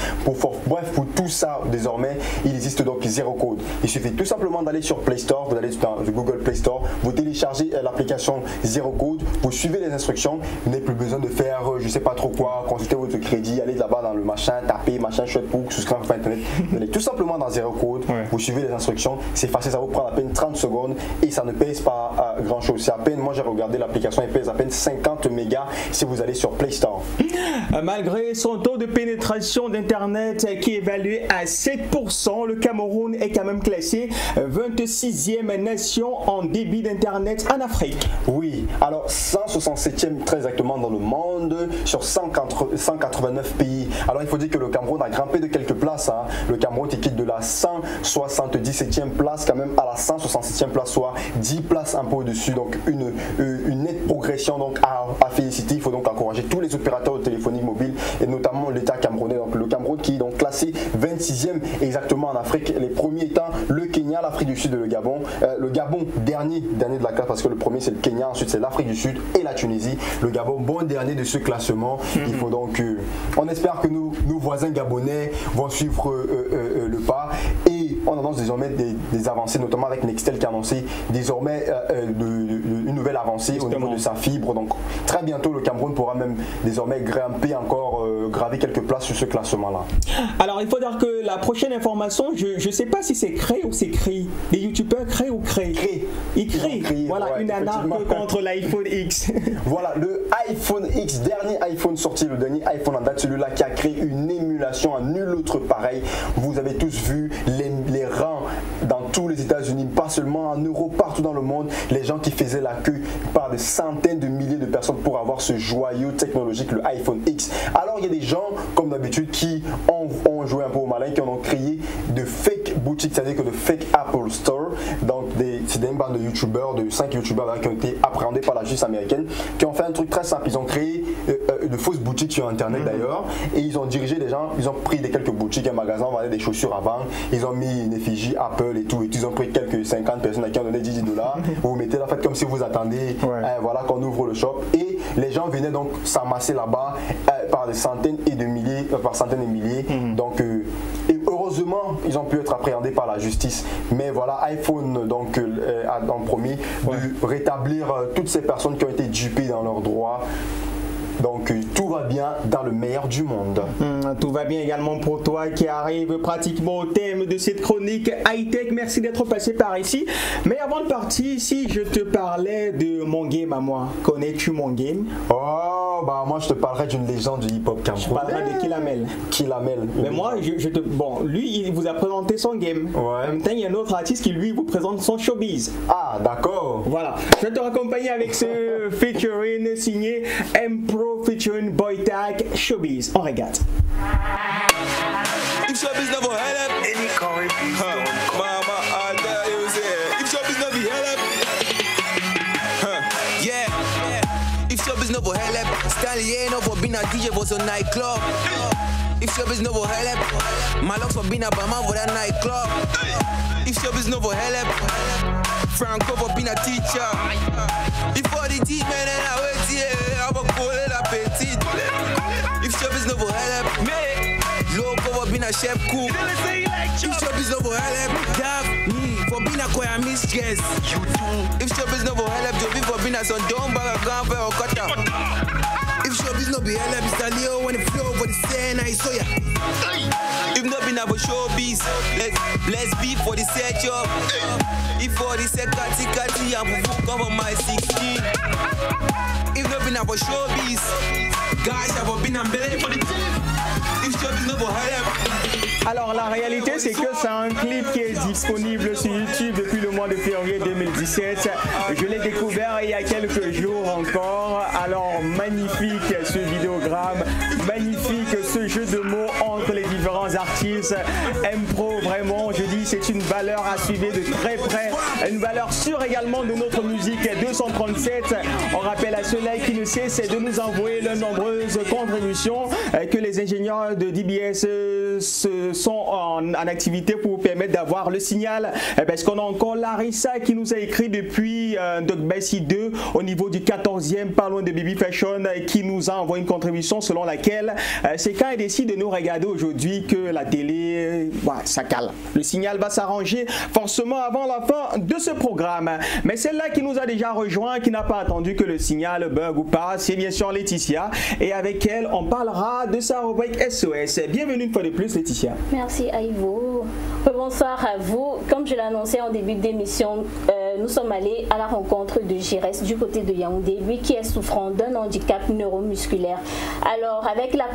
C: bref, pour tout ça, désormais, il existe donc Zero Code. Il suffit tout simplement d'aller sur Play Store, vous allez dans Google Play Store, vous téléchargez l'application Zero Code, vous suivez les instructions, vous n'avez plus besoin de faire je sais pas trop quoi, consulter votre crédit, aller là-bas dans le machin, taper machin chouette pour souscrire un forfait internet. Vous allez tout simplement dans Zero Code, vous suivez les instructions, c'est facile, ça vous prend à peine 30 secondes et ça ne pèse pas grand chose. C'est à peine, moi j'ai regardé l'application, elle pèse à peine 50 mégas si vous allez sur Play Store.
A: Malgré son taux de pénétration d'internet qui est évalué à 7%, le Cameroun est quand même classé 26e nation en débit d'internet en Afrique.
C: Oui, alors 167e très exactement dans le monde sur 189 pays. Alors il faut dire que le Cameroun a grimpé de quelques places, hein. Le Cameroun qui quitte de la 177e place quand même à la 167e place, soit 10 places un peu au-dessus, donc une nette progression donc à féliciter. Il faut donc encourager tous les opérateurs de téléphonie mobile et notamment l'État camerounais. Donc le Cameroun qui est donc classé 26e exactement en Afrique, les premiers étant le Kenya, l'Afrique du Sud et le Gabon. Le Gabon dernier de la classe parce que le premier c'est le Kenya, ensuite c'est l'Afrique du Sud et la Tunisie. Le Gabon bon dernier de ce classement. Il faut donc on espère que nos voisins gabonais vont suivre le pas et on annonce désormais des avancées, notamment avec Nextel qui a annoncé désormais une nouvelle avancée au niveau de sa fibre. Donc très bientôt le Cameroun pourra même désormais grimper encore, graver quelques places sur ce classement-là.
A: Alors il faut dire que la prochaine information, je ne sais pas si c'est créé ou c'est créé. Les youtubeurs créent ou créent? Ils créent. Voilà, une anarque contre l'iPhone X.
C: Voilà, le iPhone X, dernier iPhone sorti, le dernier iPhone en date, celui-là qui a créé une émulation à nul autre pareil. Vous avez tous vu les rangs dans tous les États-Unis, pas seulement en Europe, partout dans le monde, les gens qui faisaient la queue par des centaines de milliers de personnes pour avoir ce joyau technologique, le iPhone X. Alors il y a des gens, comme d'habitude, qui ont joué un peu au malin, qui ont créé de fake boutiques, c'est-à-dire que de fake Apple Store. Donc c'est des bandes de youtubeurs, de 5 youtubeurs qui ont été appréhendés par la justice américaine, qui ont fait un truc très simple. Ils ont créé de fausses boutiques sur internet d'ailleurs, et ils ont dirigé les gens, ils ont pris quelques boutiques, un magasin, on vendait des chaussures à vendre, ils ont mis une effigie Apple et tout, et ils ont pris quelques 50 personnes à qui ont donné $10. Vous vous mettez là, faites comme si vous attendez, voilà qu'on ouvre le shop, et les gens venaient donc s'amasser là-bas par des centaines et de milliers, par centaines et milliers. Donc et heureusement ils ont pu être appréhendés par la justice, mais voilà, iPhone donc a promis de rétablir toutes ces personnes qui ont été dupées dans leurs droits. Donc tout va bien dans le meilleur du monde.
A: Tout va bien également pour toi qui arrive pratiquement au thème de cette chronique high-tech. Merci d'être passé par ici. Mais avant de partir ici, je te parlais de mon game à moi. Connais-tu mon game?
C: Oh, D'accord, bah moi je te parlerai d'une légende du hip-hop camerounais.
A: Je parlerai de Kilamel.
C: Kilamel.
A: Mais moi, bon, lui, il vous a présenté son game.
C: Ouais.
A: En même temps, il y a un autre artiste qui, lui, vous présente son showbiz.
C: Ah, d'accord.
A: Voilà. Je vais te raccompagner avec ce featuring signé M-Pro featuring Boy Tag Showbiz. On regarde.
G: If showbiz never help, any curry mama, I tell you, say, if showbiz never help, yeah. If showbiz never help, Stanley ain't never been a DJ for some nightclub. If showbiz never help, my locks for being a bama for that nightclub. If showbiz never help, Franco for being a teacher. If all the teach man and I wait here, I will call it a petit. If showbiz never help, me. Loco for being a chef cook. If showbiz never help, Dab for being a choir mistress. If showbiz never help, Joby for being a son dumb bag of gun or cutter. If showbiz no be help, Mr. Leo when the flow for the scene I saw ya. If not been for showbiz, let's be for the set job. If for the set kati I'm come on my 16. If not been for showbiz, guys have been a belly for the team.
A: Alors la réalité c'est que c'est un clip qui est disponible sur YouTube depuis le mois de février 2017. Je l'ai découvert il y a quelques jours encore. Alors magnifique ce vidéogramme, magnifique ce jeu de mots entre les différents artistes. M-Pro vraiment je dis c'est une valeur à suivre de très près. Une valeur sûre également de notre musique 237. On rappelle à ceux-là qui ne cessent de nous envoyer leurs nombreuses contributions que les ingénieurs de DBS sont en activité pour vous permettre d'avoir le signal. Parce qu'on a encore Larissa qui nous a écrit depuis Doc Bessie 2 au niveau du 14e, pas loin de Baby Fashion, qui nous a envoyé une contribution selon laquelle c'est quand elle décide de nous regarder aujourd'hui que la télé, ça cale. Le signal va s'arranger forcément avant la fin de ce programme. Mais celle-là qui nous a déjà rejoint, qui n'a pas attendu que le signal bug ou pas, c'est bien sûr Laetitia. Et avec elle, on parlera de sa rubrique SOS. Bienvenue une fois de plus Laetitia.
B: Merci Aïvo. Bonsoir à vous. Comme je l'ai annoncé en début d'émission, nous sommes allés à la rencontre de Jirès du côté de Yaoundé, lui qui est souffrant d'un handicap neuromusculaire. Alors avec la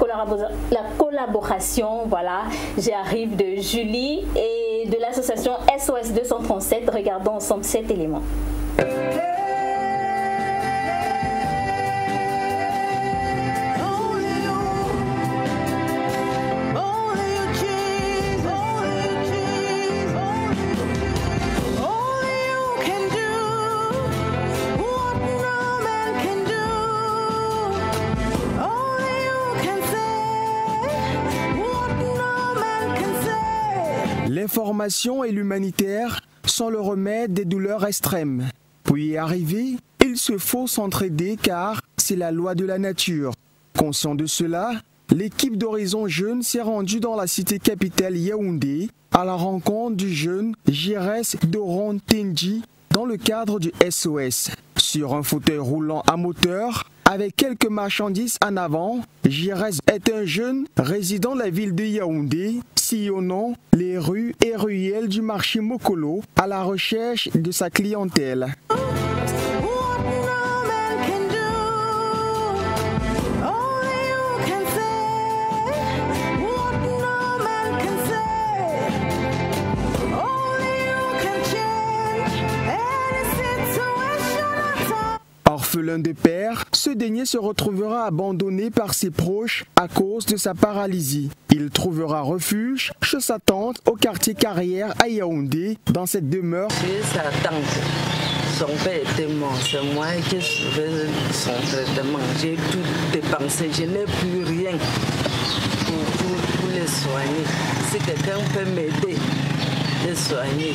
B: collaboration, voilà, j'arrive de Julie et de l'association SOS 237. Regardons ensemble cet élément.
T: L'information et l'humanitaire sont le remède des douleurs extrêmes. Pour y arriver, il se faut s'entraider car c'est la loi de la nature. Conscient de cela, l'équipe d'Horizon Jeune s'est rendue dans la cité capitale Yaoundé à la rencontre du jeune Jirès Doron Tenji dans le cadre du SOS. Sur un fauteuil roulant à moteur, avec quelques marchandises en avant, Jirès est un jeune résident de la ville de Yaoundé, sillonnant les rues et ruelles du marché Mokolo à la recherche de sa clientèle. Orphelin de père, ce dernier se retrouvera abandonné par ses proches à cause de sa paralysie. Il trouvera refuge chez sa tante au quartier Carrière à Yaoundé, dans cette demeure.
U: Chez sa tante, son père était mort, c'est moi qui suivais son traitement. J'ai tout dépensé, je n'ai plus rien pour les soigner. Si quelqu'un peut m'aider, les soigner.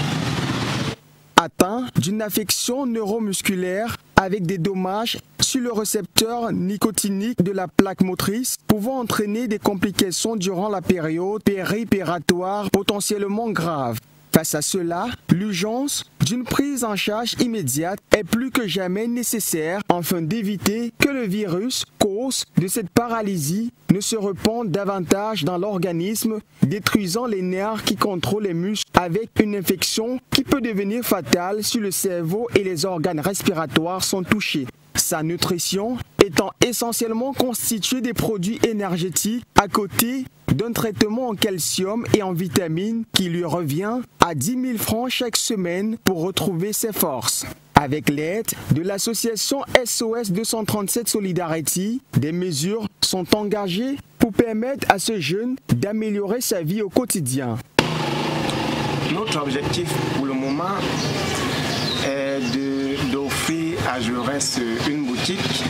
T: Atteint d'une affection neuromusculaire avec des dommages sur le récepteur nicotinique de la plaque motrice, pouvant entraîner des complications durant la période périopératoire potentiellement grave. Face à cela, l'urgence d'une prise en charge immédiate est plus que jamais nécessaire afin d'éviter que le virus, cause de cette paralysie, ne se répande davantage dans l'organisme, détruisant les nerfs qui contrôlent les muscles avec une infection qui peut devenir fatale si le cerveau et les organes respiratoires sont touchés. Sa nutrition étant essentiellement constituée des produits énergétiques à côté d'un traitement en calcium et en vitamines qui lui revient à 10 000 francs chaque semaine pour retrouver ses forces. Avec l'aide de l'association SOS 237 Solidarity, des mesures sont engagées pour permettre à ce jeune d'améliorer sa vie au quotidien.
D: Notre objectif pour le moment est d'offrir à Jaurès une boutique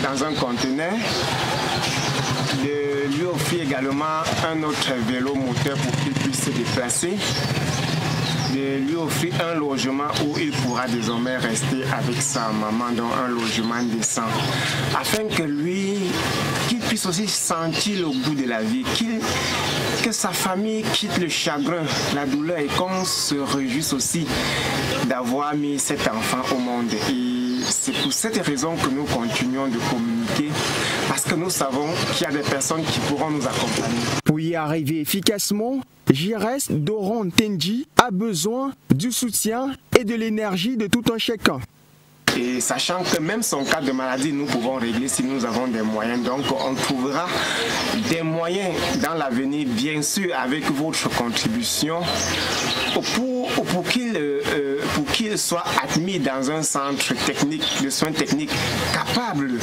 D: dans un conteneur, de lui offrir également un autre vélo moteur pour qu'il puisse se déplacer, de lui offrir un logement où il pourra désormais rester avec sa maman dans un logement décent, afin que qu'il puisse aussi sentir le goût de la vie, que sa famille quitte le chagrin, la douleur et qu'on se réjouisse aussi d'avoir mis cet enfant au monde. Et c'est pour cette raison que nous continuons de communiquer, parce que nous savons qu'il y a des personnes qui pourront nous accompagner.
T: Pour y arriver efficacement, Giresse Doron Tenji a besoin du soutien et de l'énergie de tout un chacun.
D: Et sachant que même son cas de maladie, nous pouvons régler si nous avons des moyens. Donc on trouvera des moyens dans l'avenir, bien sûr, avec votre contribution, pour qu'il soit admis dans un centre technique, de soins techniques, capable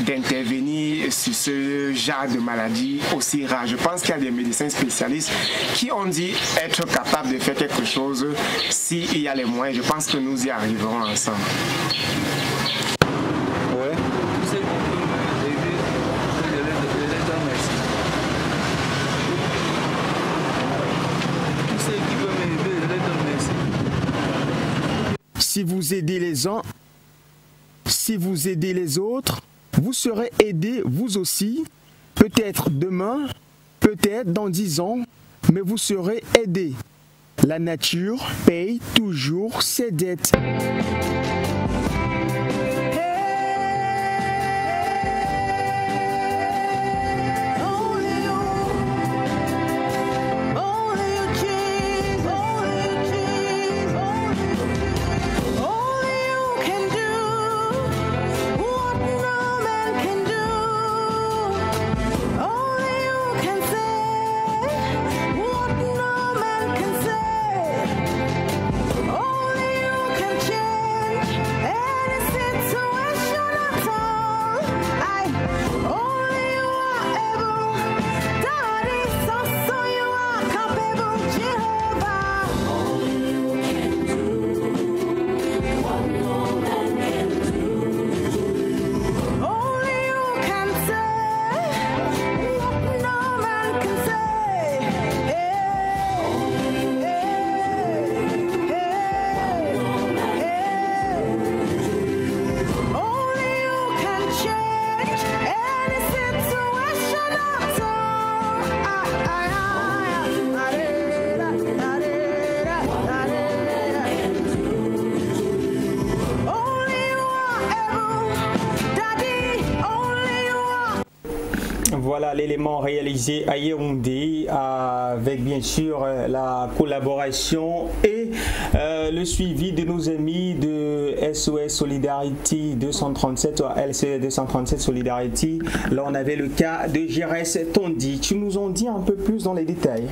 D: d'intervenir sur ce genre de maladie aussi rare. Je pense qu'il y a des médecins spécialistes qui ont dit être capables de faire quelque chose s'il y a les moyens. Je pense que nous y arriverons ensemble. Ouais.
T: Si vous aidez les uns, si vous aidez les autres, vous serez aidés vous aussi, peut-être demain, peut-être dans 10 ans, mais vous serez aidés. La nature paye toujours ses dettes.
A: Voilà l'élément réalisé à Yaoundé avec bien sûr la collaboration et le suivi de nos amis de SOS Solidarity 237 ou LCE 237 Solidarity. Là on avait le cas de Giresse Tondi. Tu nous en dis un peu plus dans les détails?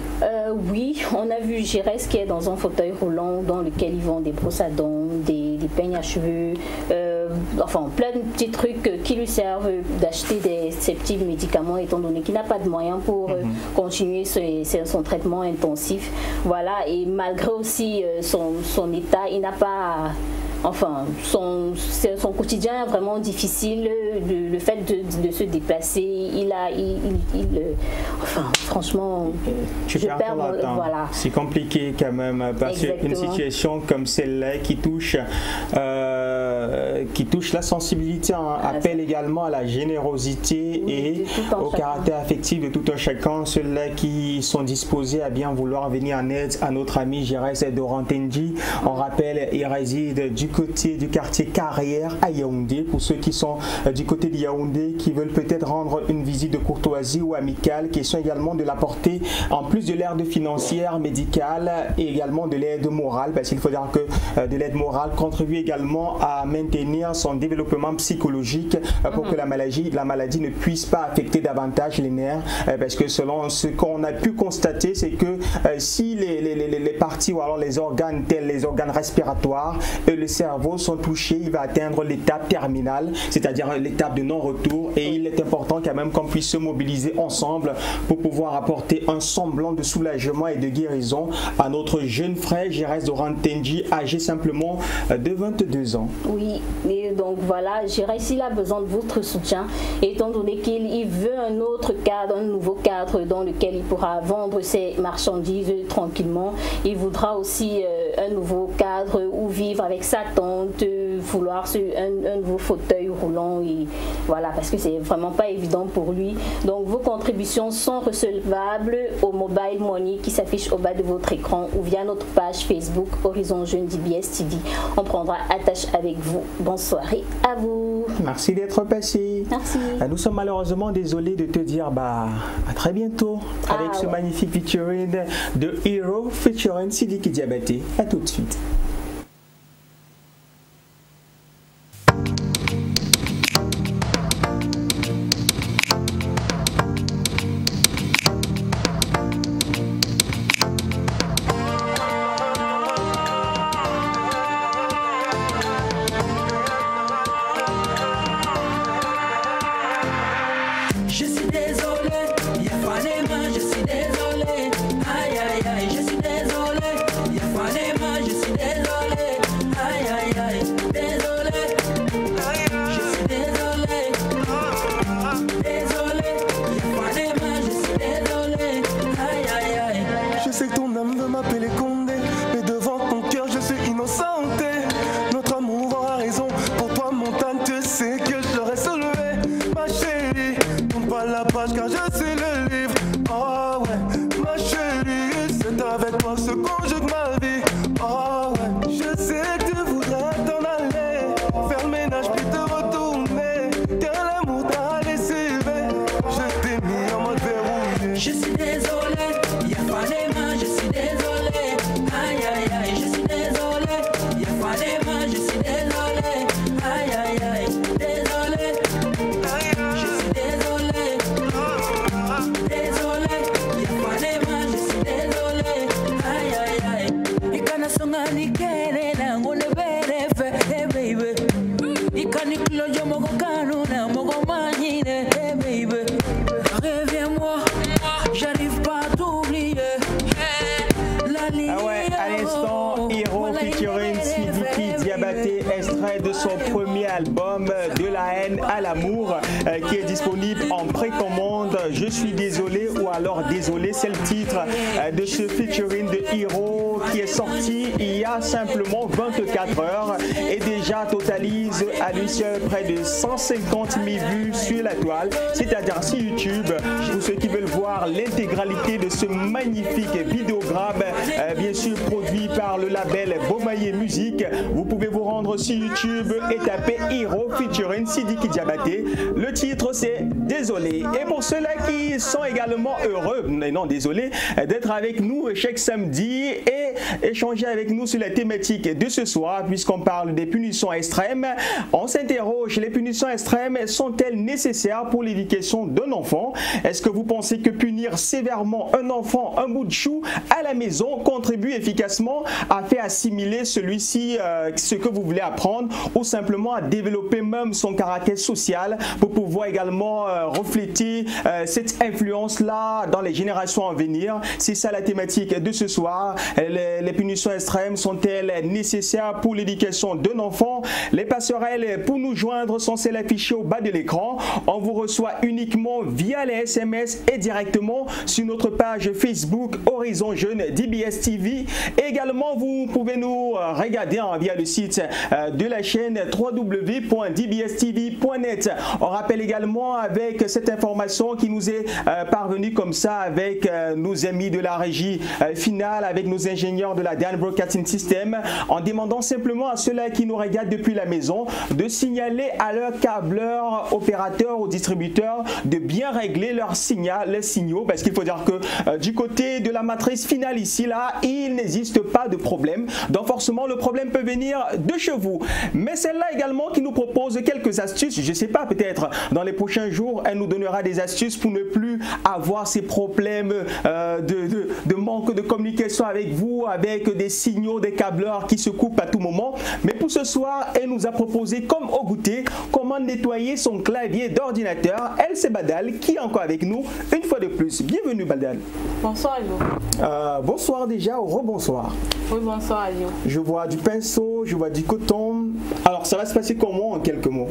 B: Oui, on a vu Giresse qui est dans un fauteuil roulant dans lequel ils vendent des brosses à dents, des peignes à cheveux, enfin plein de petits trucs qui lui servent d'acheter ces petits médicaments étant donné qu'il n'a pas de moyens pour continuer son traitement intensif. Voilà, et malgré aussi son état, il n'a pas... Enfin, son quotidien est vraiment difficile. Le fait de se déplacer, enfin, franchement,
A: je perds mon temps. Voilà. C'est compliqué quand même parce qu'une situation comme celle-là qui touche la sensibilité appelle également à la générosité et au caractère affectif de tout un chacun. Ceux-là qui sont disposés à bien vouloir venir en aide à notre ami Giresse Doron Tenji. On rappelle, il réside du côté du quartier Carrière à Yaoundé. Pour ceux qui sont du côté de Yaoundé, qui veulent peut-être rendre une visite de courtoisie ou amicale, question également de l'apporter en plus de l'aide financière, médicale et également de l'aide morale, parce qu'il faut dire que de l'aide morale contribue également à maintenir son développement psychologique pour que la maladie ne puisse pas affecter davantage les nerfs, parce que selon ce qu'on a pu constater, c'est que si les parties ou alors les organes tels les organes respiratoires et le cerveau sont touchés, il va atteindre l'étape terminale, c'est-à-dire l'étape de non-retour, et il est important quand même qu'on puisse se mobiliser ensemble pour pouvoir apporter un semblant de soulagement et de guérison à notre jeune frère Jérès Doran Tenji, âgé simplement de 22 ans.
B: Oui, et donc voilà, Jérès, il a besoin de votre soutien, étant donné qu'il veut un autre cadre, un nouveau cadre dans lequel il pourra vendre ses marchandises tranquillement. Il voudra aussi un nouveau cadre où vivre avec sa tante, vouloir un nouveau fauteuil roulant, et voilà, parce que c'est vraiment pas évident pour lui. Donc vos contributions sont recevables au mobile money qui s'affiche au bas de votre écran ou via notre page Facebook Horizon Jeune DBS TV. On prendra attache avec vous. Bonne soirée à vous.
A: Merci d'être passé.
B: Merci.
A: Nous sommes malheureusement désolés de te dire à très bientôt avec ce magnifique featuring de Hero featuring Sidiki Diabaté. À tout de suite. De son premier album De la haine à l'amour qui est disponible en précommande. Je suis désolé ou alors désolé, c'est le titre de ce featuring de Hero qui est sorti il y a simplement 24 heures et déjà totalise à lui seul près de 150 000 vues sur la toile, c'est-à-dire sur YouTube. Pour ceux qui veulent voir l'intégralité de ce magnifique vidéogramme, bien sûr produit par le label Bomaye Music, vous pouvez vous rendre sur YouTube et taper Hero featuring Sidiki Diabaté. Le titre c'est Désolé. Et pour ceux-là qui sont également heureux, mais non désolé, d'être avec nous chaque samedi et échanger avec nous sur la thématique de ce soir, puisqu'on parle des punitions extrêmes, on s'interroge, les punitions extrêmes sont-elles nécessaires pour l'éducation d'un enfant? Est-ce que vous pensez que punir sévèrement un enfant, un bout de chou à la maison contribue efficacement à faire assimiler celui-ci ce que vous voulez apprendre, ou simplement à développer même son caractère social pour pouvoir également refléter cette influence-là dans les générations à venir? C'est ça la thématique de ce soir. Les punitions extrêmes sont-elles nécessaires pour l'éducation d'un enfant? Les passerelles pour nous joindre sont celles affichées au bas de l'écran. On vous reçoit uniquement via les SMS et directement sur notre page Facebook Horizon Jeune DBS TV. Et également, vous pouvez nous regarder via le site de la chaîne www.dbstv.net. net. On rappelle également avec cette information qui nous est parvenue comme ça avec nos amis de la régie finale, avec nos ingénieurs de la Dan Broadcasting System, en demandant simplement à ceux-là qui nous regardent depuis la maison de signaler à leur câbleur, opérateur ou distributeur de bien régler leur signal, les signaux, parce qu'il faut dire que du côté de la matrice finale ici, là, il n'existe pas de problème. Donc forcément, le problème peut venir de chez vous. Mais celle-là également qui nous propose quelques astuces. Je ne sais pas, peut-être dans les prochains jours, elle nous donnera des astuces pour ne plus avoir ces problèmes de manque de communication avec vous, avec des signaux, des câbleurs qui se coupent à tout moment. Mais pour ce soir, elle nous a proposé, comme au goûter, comment nettoyer son clavier d'ordinateur. Elle, c'est Badal, qui est encore avec nous une fois de plus. Bienvenue, Badal.
E: Bonsoir, Alio.
A: Bonsoir déjà, ou rebonsoir.
E: Oui, bonsoir, Alio.
A: Je vois du pinceau, je vois du coton. Alors, ça va se passer comment en quelques mots?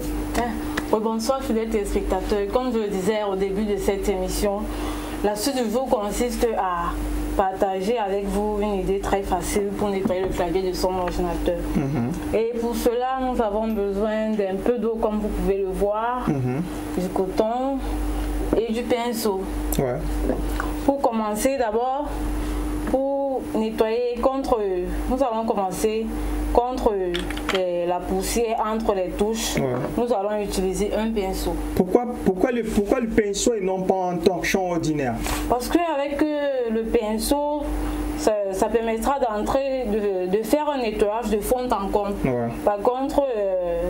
E: Oui, bonsoir, fidèles téléspectateurs. Comme je le disais au début de cette émission, la suite du jour consiste à partager avec vous une idée très facile pour nettoyer le clavier de son ordinateur. Et pour cela, nous avons besoin d'un peu d'eau, comme vous pouvez le voir, du coton et du pinceau.
A: Ouais.
E: Pour commencer d'abord, pour nettoyer contre, nous allons commencer contre la poussière entre les touches. Ouais. Nous allons utiliser un pinceau.
A: Pourquoi le pinceau et non pas un torchon ordinaire?
E: Parce qu'avec le pinceau, ça permettra d'entrer, de faire un nettoyage de fond en comble. Ouais. Par contre,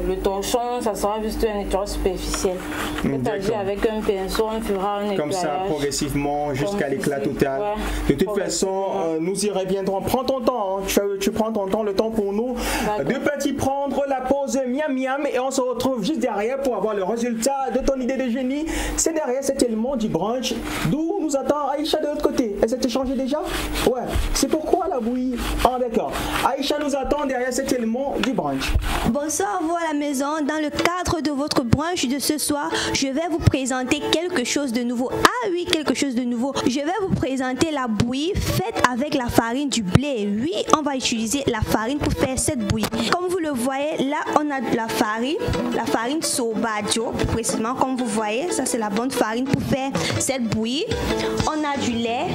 E: le torchon, ça sera juste un nettoyage superficiel. C'est-à-dire avec un pinceau, on fera un nettoyage.
A: Comme ça, progressivement, jusqu'à l'éclat total. Ouais. De toute façon, nous y reviendrons. Prends ton temps, hein. Tu prends ton temps, le temps pour nous. De petit prendre la pause miam miam et on se retrouve juste derrière pour avoir le résultat de ton idée de génie. C'est derrière cet élément du brunch d'où nous attend Aïcha de l'autre côté. Elle s'est échangée déjà? Ouais. C'est pourquoi la bouillie? Ah d'accord. Aïcha nous attend derrière cet élément du brunch.
F: Bonsoir à vous à la maison. Dans le cadre de votre brunch de ce soir, je vais vous présenter quelque chose de nouveau. Ah oui, quelque chose de nouveau. Je vais vous présenter la bouillie faite avec la farine du blé. Oui, on va utiliser la farine pour faire cette bouillie. Comme vous le voyez, là on a de la farine Sobadio, précisément comme vous voyez, ça c'est la bonne farine pour faire cette bouillie. On a du lait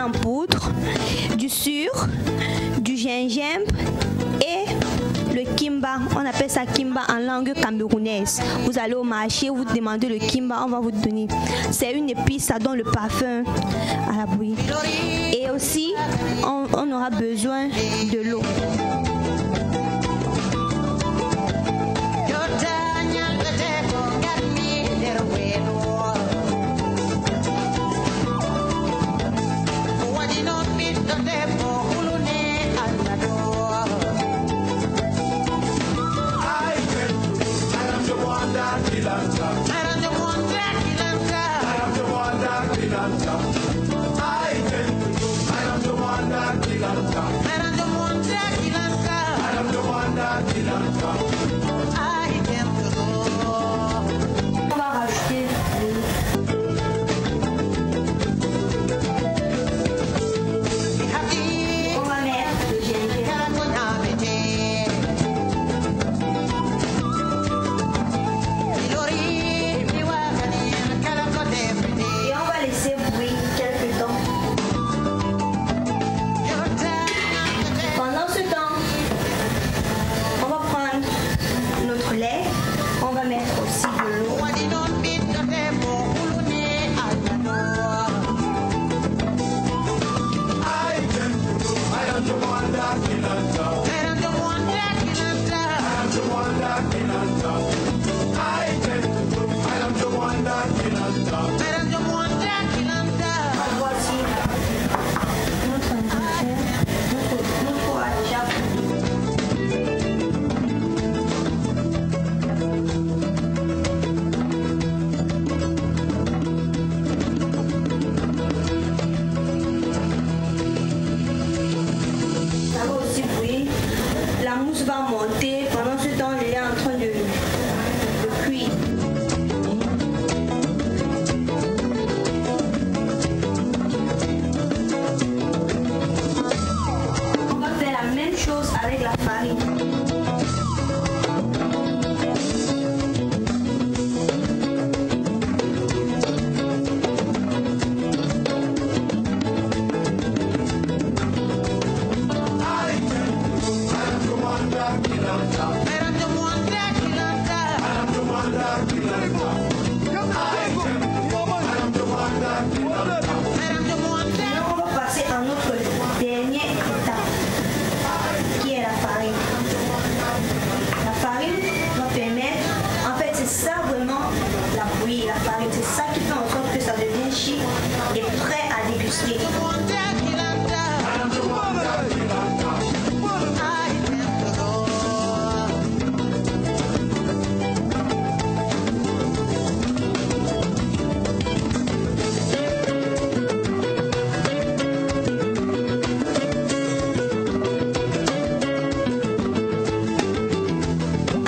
F: en poudre, du sucre, du gingembre et le kimba. On appelle ça kimba en langue camerounaise. Vous allez au marché, vous demandez le kimba, on va vous donner. C'est une épice, ça donne le parfum à la bouillie. Et aussi, on aura besoin de l'eau.
R: I am the one that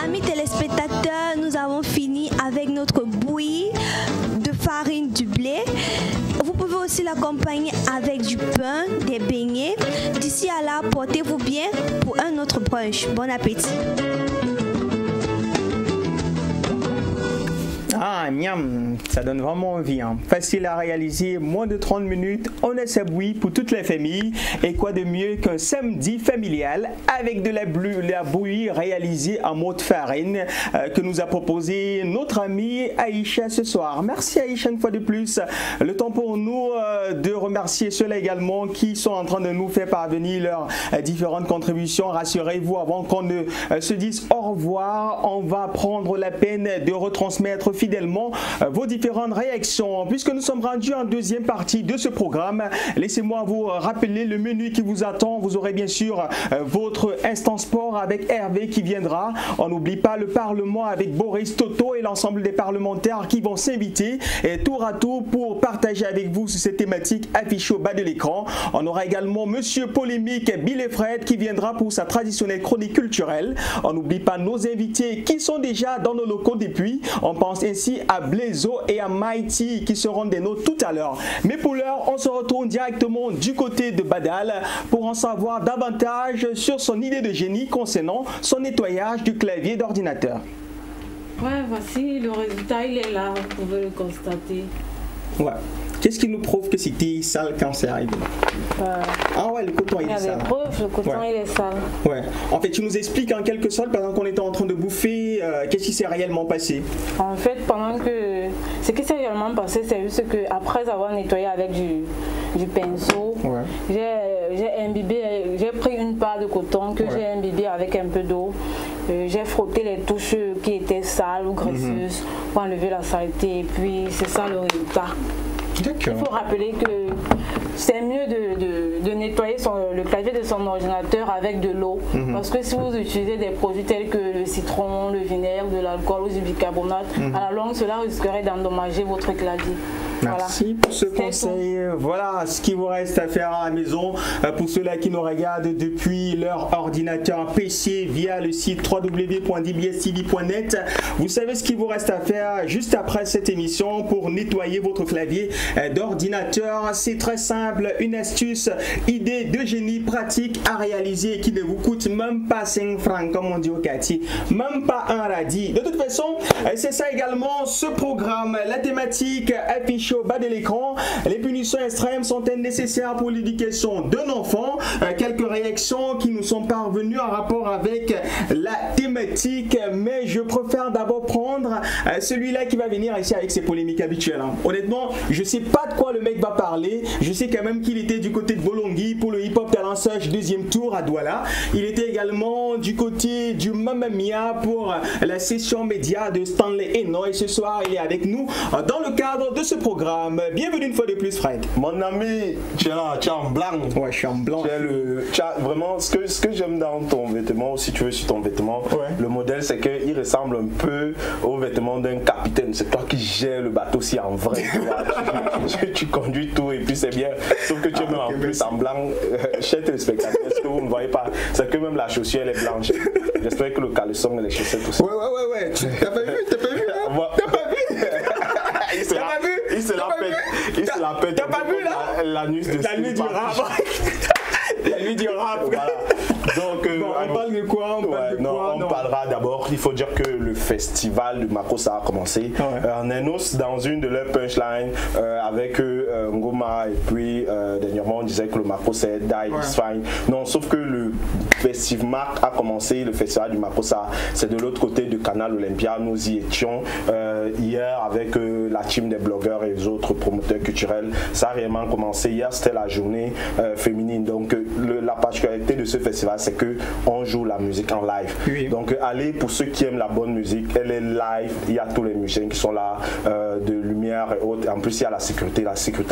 F: Amis téléspectateurs, nous avons fini avec notre bouillie de farine du blé. Vous pouvez aussi l'accompagner avec du pain, des beignets. D'ici à là, portez-vous bien pour un autre brunch. Bon appétit.
A: Ah, miam, ça donne vraiment envie. Hein. Facile à réaliser, moins de 30 minutes, on a sa bouillie pour toute la famille. Et quoi de mieux qu'un samedi familial avec de la bouillie réalisée en mode farine que nous a proposé notre amie Aïcha ce soir. Merci Aïcha une fois de plus. Le temps pour nous de remercier ceux-là également qui sont en train de nous faire parvenir leurs différentes contributions. Rassurez-vous, avant qu'on ne se dise au revoir, on va prendre la peine de retransmettre fidèlement vos différentes réactions. Puisque nous sommes rendus en deuxième partie de ce programme, laissez-moi vous rappeler le menu qui vous attend. Vous aurez bien sûr votre instant sport avec Hervé qui viendra. On n'oublie pas le Parlement avec Boris Toto et l'ensemble des parlementaires qui vont s'inviter tour à tour pour partager avec vous sur cette thématique affichée au bas de l'écran. On aura également Monsieur Polémique Bill et Fred qui viendra pour sa traditionnelle chronique culturelle. On n'oublie pas nos invités qui sont déjà dans nos locaux depuis. On pense ainsi à Blaizo et à Mighty qui seront des nôtres tout à l'heure. Mais pour l'heure, on se retourne directement du côté de Badal pour en savoir davantage sur son idée de génie concernant son nettoyage du clavier d'ordinateur.
E: Ouais, voici le résultat, il est là, vous pouvez le constater.
A: Ouais. Qu'est-ce qui nous prouve que c'était sale quand c'est arrivé? Ah ouais, le coton il est sale.
E: Preuves, le coton il est sale.
A: Ouais. En fait, tu nous expliques en quelque sorte, pendant qu'on était en train de bouffer, qu'est-ce qui s'est réellement passé?
E: En fait, ce qui s'est réellement passé, c'est juste que après avoir nettoyé avec du pinceau, j'ai pris une part de coton que j'ai imbibé avec un peu d'eau. J'ai frotté les touches qui étaient sales ou graisseuses pour enlever la saleté, et puis c'est ça le résultat. Il faut rappeler que c'est mieux de nettoyer le clavier de son ordinateur avec de l'eau, parce que si vous utilisez des produits tels que le citron, le vinaigre, de l'alcool ou du bicarbonate, à la longue cela risquerait d'endommager votre clavier.
A: Merci pour ce conseil. Voilà ce qu'il vous reste à faire à la maison. Pour ceux-là qui nous regardent depuis leur ordinateur PC via le site www.dbstv.net, vous savez ce qu'il vous reste à faire juste après cette émission pour nettoyer votre clavier d'ordinateur. C'est très simple, une astuce, idée de génie pratique à réaliser qui ne vous coûte même pas 5 francs comme on dit au quartier, même pas un radis. De toute façon, c'est ça également ce programme. La thématique affichée au bas de l'écran. Les punitions extrêmes sont-elles nécessaires pour l'éducation d'un enfant? Quelques réactions qui nous sont parvenues en rapport avec la thématique, mais je préfère d'abord prendre celui-là qui va venir ici avec ses polémiques habituelles. Honnêtement, je sais pas de quoi le mec va parler. Je sais quand même qu'il était du côté de Bolongi pour le Hip Hop Talent Search deuxième tour à Douala. Il était également du côté du Mamma Mia pour la session média de Stanley Eno, et ce soir il est avec nous dans le cadre de ce programme. Bienvenue une fois de plus, Fred.
C: Mon ami, tu es là, tu es en blanc.
A: Ouais, je suis en blanc.
C: Tu as vraiment ce que j'aime dans ton vêtement, si tu veux, sur ton vêtement, le modèle, c'est qu'il ressemble un peu au vêtement d'un capitaine. C'est toi qui gères le bateau si en vrai. Tu conduis tout et puis c'est bien. Sauf que tu es même en plus en blanc. Chers téléspectateurs, ce que vous ne voyez pas, c'est que même la chaussure elle est blanche. J'espère que le caleçon et les chaussettes aussi.
A: Ouais. T'as pas vu T'as pas vu T'as pas vu
C: Il se la pète.
A: T'as pas vu là
C: la nuit du rap.
A: La nuit du rap.
C: Voilà. Donc,
A: on parle de quoi?
C: On parlera d'abord, il faut dire que le festival de Makossa a commencé. On annonce dans une de leurs punchlines avec Ngoma, et puis dernièrement on disait que le Makossa die is fine. Non, sauf que le festival a commencé, le festival du Makossa, c'est de l'autre côté du canal Olympia. Nous y étions hier avec la team des blogueurs et les autres promoteurs culturels. Ça a réellement commencé hier, c'était la journée féminine. Donc la particularité de ce festival, c'est qu'on joue la musique en live. Oui. Donc allez, pour ceux qui aiment la bonne musique, elle est live, il y a tous les musiciens qui sont là, de lumière et autres. En plus, il y a la sécurité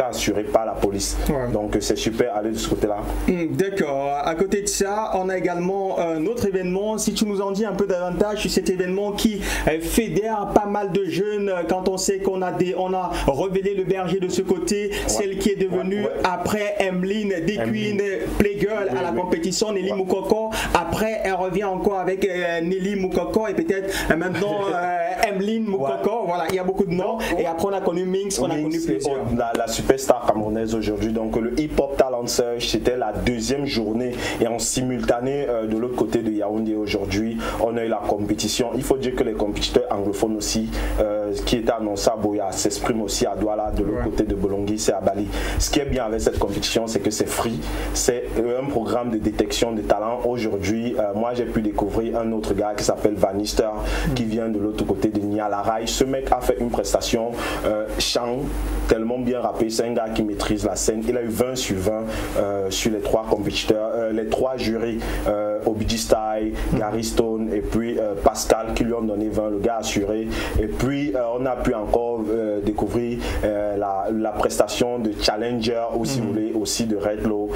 C: assurée par la police. Ouais. Donc c'est super, allez de ce côté-là.
A: D'accord. À côté de ça, on a également un autre événement. Si tu nous en dis un peu davantage sur cet événement qui fédère pas mal de jeunes, quand on sait qu'on a révélé le berger de ce côté, celle qui est devenue après Emeline des Queen Playgirl à la compétition, Nelly Moukoko. Après, elle revient encore avec Nelly Moukoko et peut-être maintenant Emeline Moukoko. Voilà, il y a beaucoup de noms. Et après, on a connu Minx, on a connu plusieurs.
C: La superstar camerounaise aujourd'hui. Donc, le Hip Hop Talent Search, c'était la deuxième journée et en simultané de l'autre côté de Yaoundé aujourd'hui, on a eu la compétition. Il faut dire que les compétiteurs anglophones aussi, qui étaient annoncés à Boya, s'expriment aussi à Douala, de l'autre côté de Bolongi, c'est à Bali. Ce qui est bien avec cette compétition, c'est que c'est free. C'est un programme de détection de talents. Aujourd'hui, moi j'ai pu découvrir un autre gars qui s'appelle Vanister, qui vient de l'autre côté de Nialarai. Ce mec a fait une prestation chant tellement bien rappé. C'est un gars qui maîtrise la scène. Il a eu 20 sur 20 sur les 3 compétiteurs, les 3 jurys, Obiji Style, Gary Stone et puis Pascal qui lui ont donné 20, le gars assuré. Et puis on a pu encore découvrir la prestation de Challenger ou si vous voulez aussi de Redlow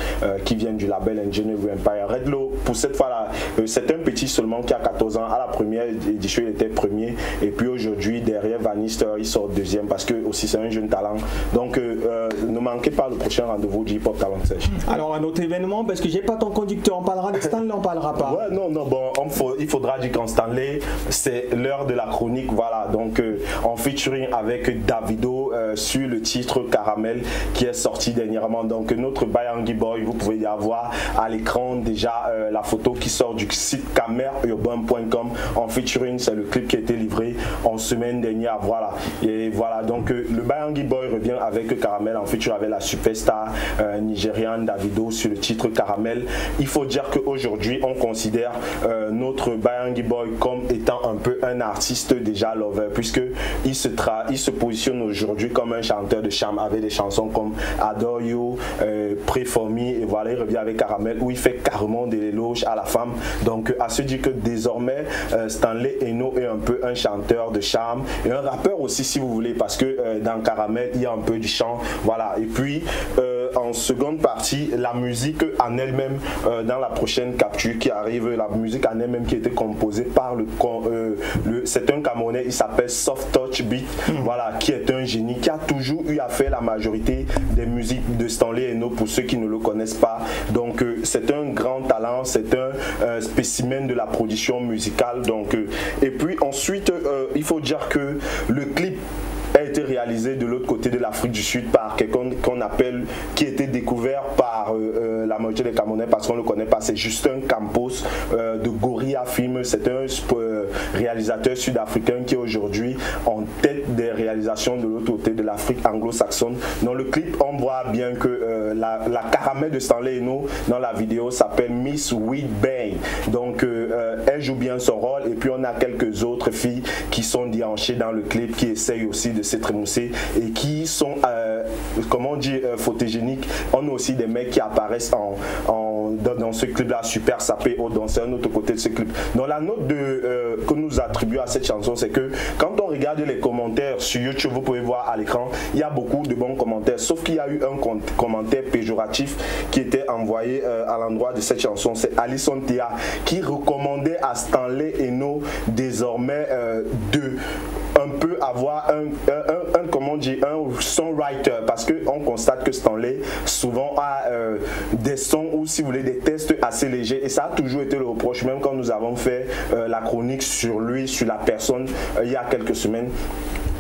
C: qui vient du label Engineering Empire. Redlow, pour cette fois-là, c'est un petit seulement qui a 14 ans. À la première édition, il était premier. Et puis aujourd'hui, derrière Vanister, il sort deuxième parce que aussi c'est un jeune talent. Donc ne manquez pas le prochain rendez-vous du Hip Hop Talent Search.
A: Alors un autre événement, parce que j'ai pas ton conducteur, on parlera de Stanley, on parlera pas.
C: Ouais, non, bon, il faudra dire qu'en Stanley, c'est l'heure de la chronique, voilà. Donc en featuring avec Davido sur le titre Caramel qui est sorti dernièrement. Donc notre Bayangi Boy, vous pouvez y avoir à l'écran déjà la photo qui sort du site camerurbain.com en featuring, c'est le clip qui a été livré en semaine dernière, voilà. Et voilà, donc le Bayangi Boy revient avec Caramel en featuring avec la superstar nigériane Davido sur le titre Caramel. Il faut dire qu'aujourd'hui on considère notre Bayangi Boy comme étant un peu un artiste déjà lover, puisque il se positionne aujourd'hui comme un chanteur de charme avec des chansons comme Adore You, Pray For Me, et voilà, il revient avec Caramel où il fait carrément de l'éloge à la femme. Donc à se dire que désormais Stanley Eno est un peu un chanteur de charme et un rappeur aussi si vous voulez, parce que dans Caramel il y a un peu du chant, voilà. Et puis en seconde partie, la musique en elle-même, dans la prochaine capture qui arrive, la musique en elle-même qui a été composée par c'est un Camerounais, il s'appelle Soft Touch Beat, voilà, qui est un génie, qui a toujours eu à faire la majorité des musiques de Stanley Eno pour ceux qui ne le connaissent pas. Donc c'est un grand talent, c'est un spécimen de la production musicale. Donc, et puis ensuite, il faut dire que le clip a été réalisé de l'autre côté de l'Afrique du Sud par quelqu'un qu'on appelle, qui a été découvert par la majorité des Camerounais parce qu'on ne le connaît pas, c'est Justin Campos de Gorilla Film. C'est un réalisateur sud-africain qui est aujourd'hui en tête des réalisations de l'autre côté de l'Afrique anglo-saxonne. Dans le clip, on voit bien que la Caramel de Stanley Eno dans la vidéo s'appelle Miss Weed Bang. Donc elle joue bien son rôle, et puis on a quelques autres filles qui sont déhanchées dans le clip, qui essayent aussi de s'étremousser et qui sont comment dire photogéniques. On a aussi des mecs qui apparaissent dans ce clip là super sapé au danser un autre côté de ce clip. Dans la note que nous attribuons à cette chanson, c'est que quand on regarde les commentaires sur YouTube, vous pouvez voir à l'écran, il y a beaucoup de bons commentaires, sauf qu'il y a eu un commentaire péjoratif qui était envoyé à l'endroit de cette chanson. C'est Alison Théa qui recommandait à Stanley Eno désormais de un peu avoir un songwriter, parce qu'on constate que Stanley souvent a des sons ou si vous voulez des tests assez légers, et ça a toujours été le reproche, même quand nous avons fait la chronique sur lui, sur la personne il y a quelques semaines.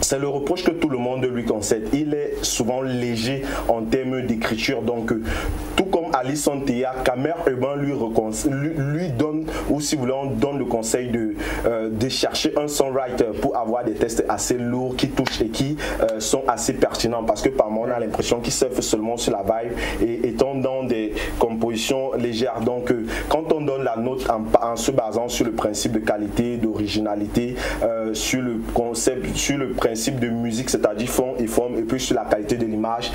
C: C'est le reproche que tout le monde lui concède. Il est souvent léger en termes d'écriture. Donc, tout comme Alison Théa, Camer Urbain lui donne, ou si vous voulez, on donne le conseil de chercher un songwriter pour avoir des textes assez lourds qui touchent et qui sont assez pertinents. Parce que par moment, on a l'impression qu'il surfe seulement sur la vibe, et étant dans des compositions légère. Donc, quand on donne la note en se basant sur le principe de qualité, d'originalité, sur le concept, sur le principe de musique, c'est-à-dire fond et forme, et puis sur la qualité de l'image,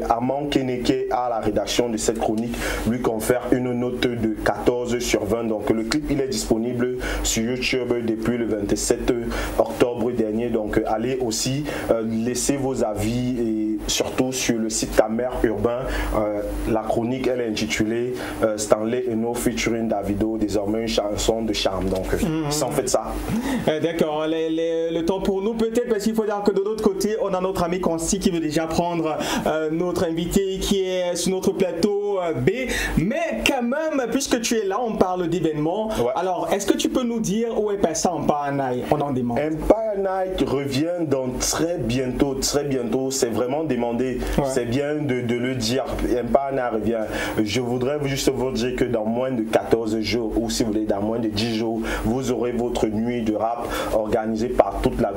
C: Armand Keneke à la rédaction de cette chronique lui confère une note de 14 sur 20. Donc, le clip il est disponible sur YouTube depuis le 27 octobre dernier. Donc, allez aussi laisser vos avis et surtout sur le site Camer Urbain. La chronique elle est intitulée Stanley Eno featuring Davido, désormais une chanson de charme. Donc, sans fait ça.
A: D'accord, le temps pour nous peut-être, parce qu'il faut dire que de l'autre côté, on a notre ami Consti qui veut déjà prendre notre invité qui est sur notre plateau B. Mais quand même, puisque tu es là, on parle d'événements. Ouais. Alors, est-ce que tu peux nous dire où est passé Empire Night? On en demande.
C: Empire Night revient donc très bientôt, très bientôt. C'est vraiment demandé. Ouais. C'est bien de le dire. Empire Night revient. Je voudrais juste vous dire que dans moins de 14 jours, ou si vous voulez, dans moins de 10 jours, vous aurez votre nuit de rap organisée par toute la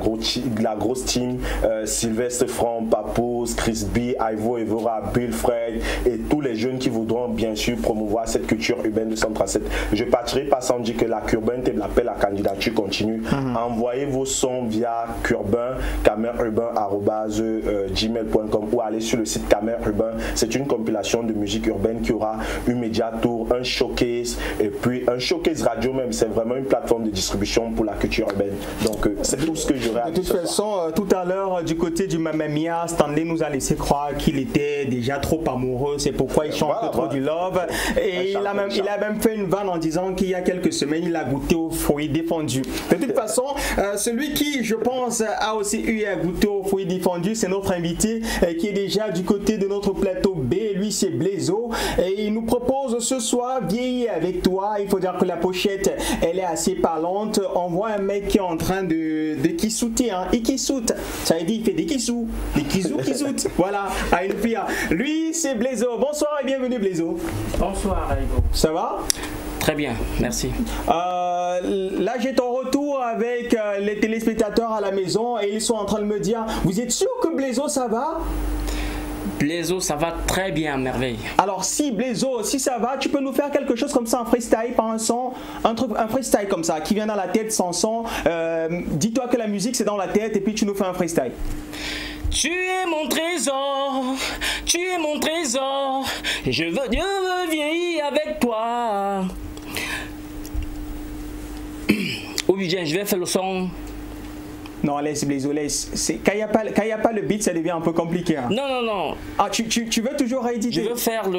C: grosse team. Sylvestre Franc, Papous, Chris B, Ivo Evora, Bill Fred et tous les jeunes qui voudront bien sûr promouvoir cette culture urbaine de 137. Je partirai pas sans dire que la Curbain et l'appel à candidature continue. Envoyez vos sons via Curbain, camerurbain@gmail.com ou allez sur le site Camer Urbain. C'est une compilation de musique urbaine qui aura un média tour, un showcase et puis un showcase radio même. C'est vraiment une plateforme de distribution pour la culture urbaine. Donc c'est tout ce que j'aurais à dire.
A: De toute façon, tout à l'heure du côté du Mamma Mia, Stanley nous a laissé croire qu'il était déjà trop amoureux. C'est pourquoi il chante trop du love. Et il a même fait une vanne en disant qu'il y a quelques semaines, il a goûté au fruit défendu. De toute façon, celui qui, je pense, a aussi eu à goûter au fruit défendu, c'est notre invité qui est déjà du côté de notre plateau B. Lui, c'est Blaizo. Et il nous propose ce soir Vieillir avec toi. Il faut dire que la pochette, elle est assez parlante. On voit un mec qui est en train de kissouter. Il kissoute. Ça veut dire il fait des kissous. Des kissoutes. Voilà, à une fille. Lui, c'est Blaizo. Bonsoir et bienvenue, Blaizo.
H: Bonsoir, Ivo.
A: Ça va?
H: Très bien, merci.
A: Là, j'ai ton retour avec les téléspectateurs à la maison et ils sont en train de me dire, vous êtes sûr que Blaizo, ça va?
H: Blaizo, ça va très bien, merveille.
A: Alors, si Blaizo, si ça va, tu peux nous faire quelque chose comme ça, un freestyle par un son, un freestyle comme ça, qui vient dans la tête sans son. Dis-toi que la musique, c'est dans la tête et puis tu nous fais un freestyle.
H: Tu es mon trésor, tu es mon trésor, et je veux vieillir avec toi. Ou bien je vais faire le son.
A: Non, laisse Blaizo, laisse. Quand il n'y a pas le beat, ça devient un peu compliqué. Hein.
H: Non.
A: Ah, tu veux toujours rééditer?
H: Je veux faire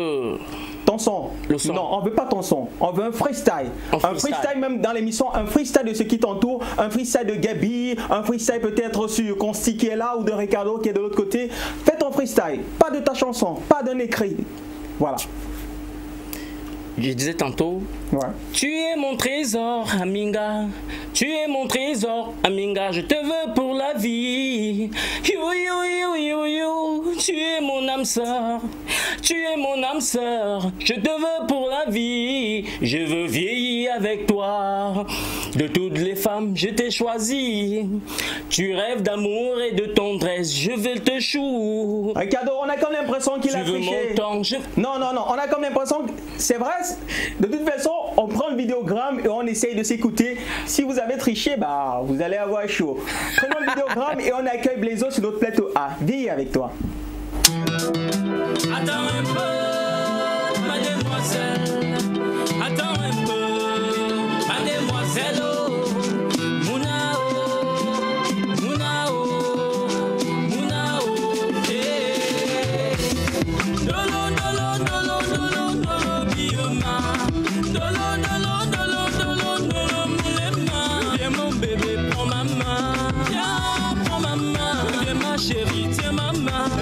A: ton son.
H: Le son.
A: Non, on veut pas ton son. On veut un freestyle. Un freestyle même dans l'émission, un freestyle de ce qui t'entoure, un freestyle de Gabi, un freestyle peut-être sur Consti qui est là ou de Ricardo qui est de l'autre côté. Fais ton freestyle. Pas de ta chanson, pas d'un écrit. Voilà.
H: Je disais tantôt, tu es mon trésor, Aminga. Tu es mon trésor, Aminga. Je te veux pour la vie. You. Tu es mon âme sœur. Tu es mon âme sœur. Je te veux pour la vie. Je veux vieillir avec toi. De toutes les femmes, je t'ai choisi. Tu rêves d'amour et de tendresse. Je vais te chou.
A: Ricardo, on a comme l'impression qu'il a triché. Non. On a comme l'impression que c'est vrai. De toute façon, on prend le vidéogramme et on essaye de s'écouter. Si vous avez triché, bah vous allez avoir chaud. Prenons le vidéogramme et on accueille Blaizo sur notre plateau A. Viens avec toi.
H: Attends un peu, mademoiselle. Attends un peu, mademoiselle.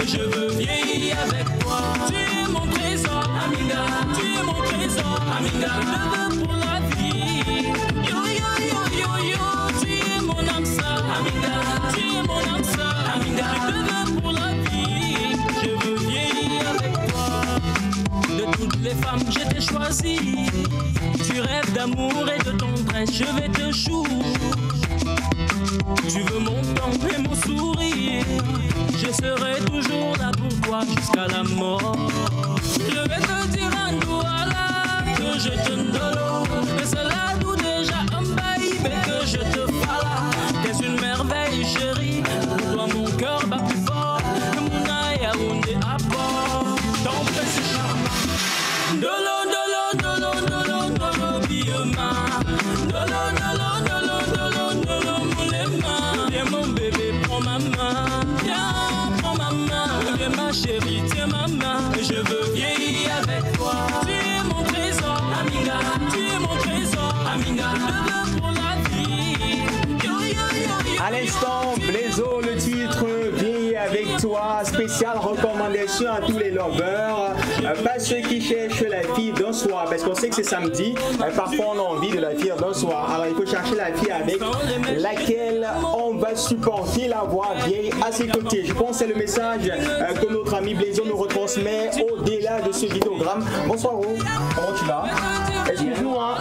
H: Je veux vieillir avec toi. Tu es mon trésor, Aminga. Tu es mon trésor, Aminga. Je te veux pour la vie. Yo. Tu es mon âme sœur, Aminga. Tu es mon âme sœur, Aminga. Je te veux pour la vie. Je veux vieillir avec toi. De toutes les femmes, je t'ai choisi. Tu rêves d'amour et de tendresse. Je vais te chou. Tu veux mon temps et mon sourire. je serai toujours là pour toi jusqu'à la mort. Je vais te dire à Douala que je te donne, et c'est là d'où déjà un bail, mais que je te fala. T'es une merveille chérie, pour toi mon cœur bat plus fort, Mouna Yaoundé à bord. Ton précieux charmant, dolo, dolo, dolo, dolo, dolo, bioma, dolo, dolo, dolo, dolo, dolo, moulema. Viens mon bébé, prends ma main, viens, prends ma main, viens ma chérie, tiens ma main, je veux vieillir avec toi. Tu es mon trésor, Aminga, tu es mon trésor, Aminga, je veux pour la vie. Yo, yo, yo, yo.
A: À l'instant, Blaizo, le titre Vieillir avec toi, spéciale recommandation à tous les lovers, pas ceux qui cherchent la fille d'un soir, parce qu'on sait que c'est samedi, parfois on a envie de la fille d'un soir, alors il faut chercher la fille avec laquelle on va supporter la voix vieille à ses côtés. Je pense que c'est le message que notre ami Blaizo nous retransmet au-delà de ce vidéogramme. Bonsoir Ro, comment tu vas? Excuse-nous, hein.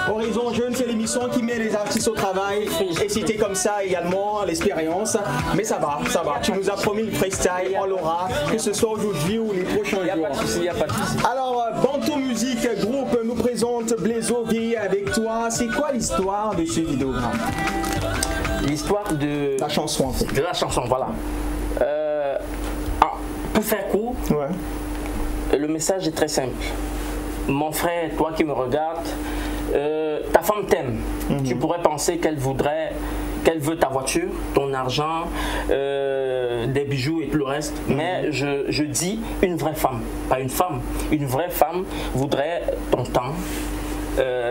A: Horizon Jeune, c'est l'émission qui met les artistes au travail et c'était comme ça également l'expérience. Mais ça va, ça va. Tu nous as promis le freestyle, on l'aura, que ce soit aujourd'hui ou les prochains jours.
H: Il n'y a pas de souci.
A: Alors, Banto Musique Group nous présente Blaizo Vieillir avec toi. C'est quoi l'histoire de ce vidéogramme?
H: L'histoire de
A: la chanson en fait.
H: De la chanson, voilà. Pour faire court, le message est très simple. Mon frère, toi qui me regardes, ta femme t'aime. Tu pourrais penser qu'elle veut ta voiture, ton argent, des bijoux et tout le reste. Mais je dis une vraie femme, pas une femme. Une vraie femme voudrait ton temps,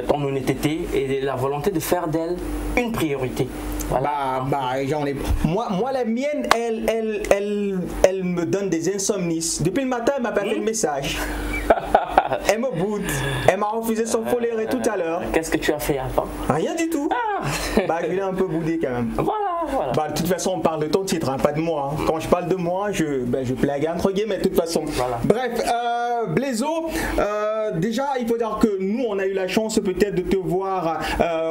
H: ton honnêteté et la volonté de faire d'elle une priorité. Voilà.
A: J'en ai. Moi, la mienne, elle me donne des insomnies. Depuis le matin, elle m'a pas fait le message. Elle me boude. Elle m'a refusé son foléré tout à l'heure.
H: Qu'est-ce que tu as fait avant?
A: Rien du tout. Je l'ai un peu boudé quand même.
H: Voilà.
A: De toute façon, on parle de ton titre, hein, pas de moi. Hein. Quand je parle de moi, je plague entre guillemets de toute façon. Voilà. Bref, Blaizo, déjà, il faut dire que nous, on a eu la chance peut-être de te voir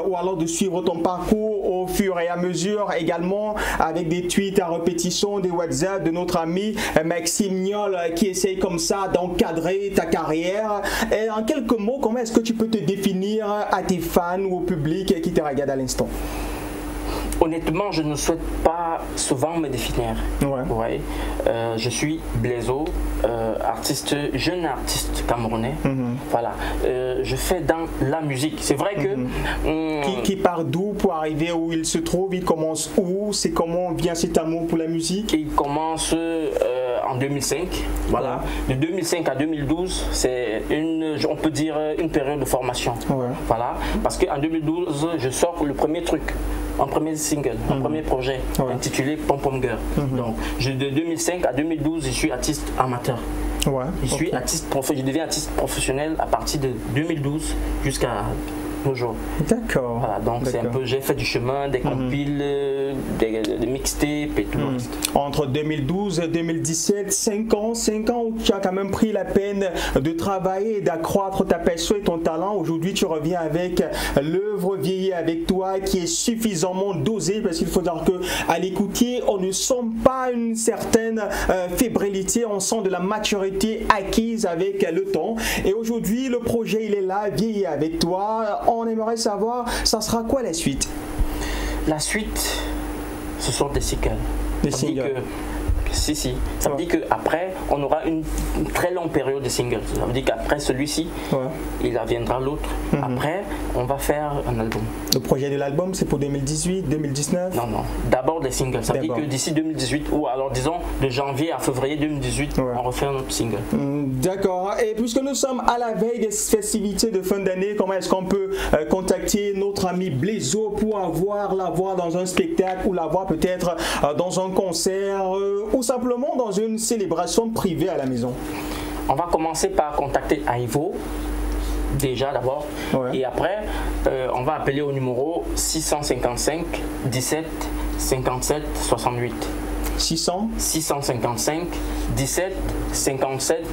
A: ou alors de suivre ton parcours au fur et à mesure, également avec des tweets à répétition, des WhatsApp de notre ami Maxime Niol qui essaye comme ça d'encadrer ta carrière. Et en quelques mots, comment est-ce que tu peux te définir à tes fans ou au public qui te regarde à l'instant?
H: Honnêtement, je ne souhaite pas souvent me définir. Je suis Blaizo, jeune artiste camerounais. Voilà. Je fais dans la musique. C'est vrai que...
A: Qui part d'où pour arriver où il se trouve? Il commence où? C'est comment vient cet amour pour la musique?
H: Il commence en 2005. Voilà. De 2005 à 2012, c'est on peut dire une période de formation. Voilà. Parce qu'en 2012, je sors le premier truc. Un premier single, un premier projet intitulé Pom Pom Girl. Donc, de 2005 à 2012, je suis artiste amateur. Je deviens artiste professionnel à partir de 2012 jusqu'à nos jours.
A: D'accord.
H: Voilà, donc c'est un peu, j'ai fait du chemin, des compiles, des mixtapes et tout le reste.
A: Entre 2012 et 2017, 5 ans où tu as quand même pris la peine de travailler et d'accroître ta personne et ton talent. Aujourd'hui, tu reviens avec l'œuvre Vieillir avec toi qui est suffisamment dosée parce qu'il faut dire qu'à l'écouter, on ne sent pas une certaine fébrilité, on sent de la maturité acquise avec le temps. Et aujourd'hui, le projet, il est là, Vieillir avec toi. On aimerait savoir, ça sera quoi la suite?
H: La suite, ce sont des singles.
A: Des singles.
H: Ça veut dire qu'après, on aura une très longue période de singles. Ça veut dire qu'après celui-ci, il viendra l'autre. Après, on va faire un album.
A: Le projet de l'album, c'est pour 2018, 2019?
H: Non. D'abord des singles. Ça veut dire que d'ici 2018, ou alors disons de janvier à février 2018, on refait un autre single.
A: D'accord. Et puisque nous sommes à la veille des festivités de fin d'année, comment est-ce qu'on peut contacter notre ami Blaizo pour la voir dans un spectacle ou la voir peut-être dans un concert ou simplement dans une célébration privée à la maison?
H: On va commencer par contacter Aivo, déjà d'abord, et après on va appeler au numéro 655 17 57 68. 655 17 57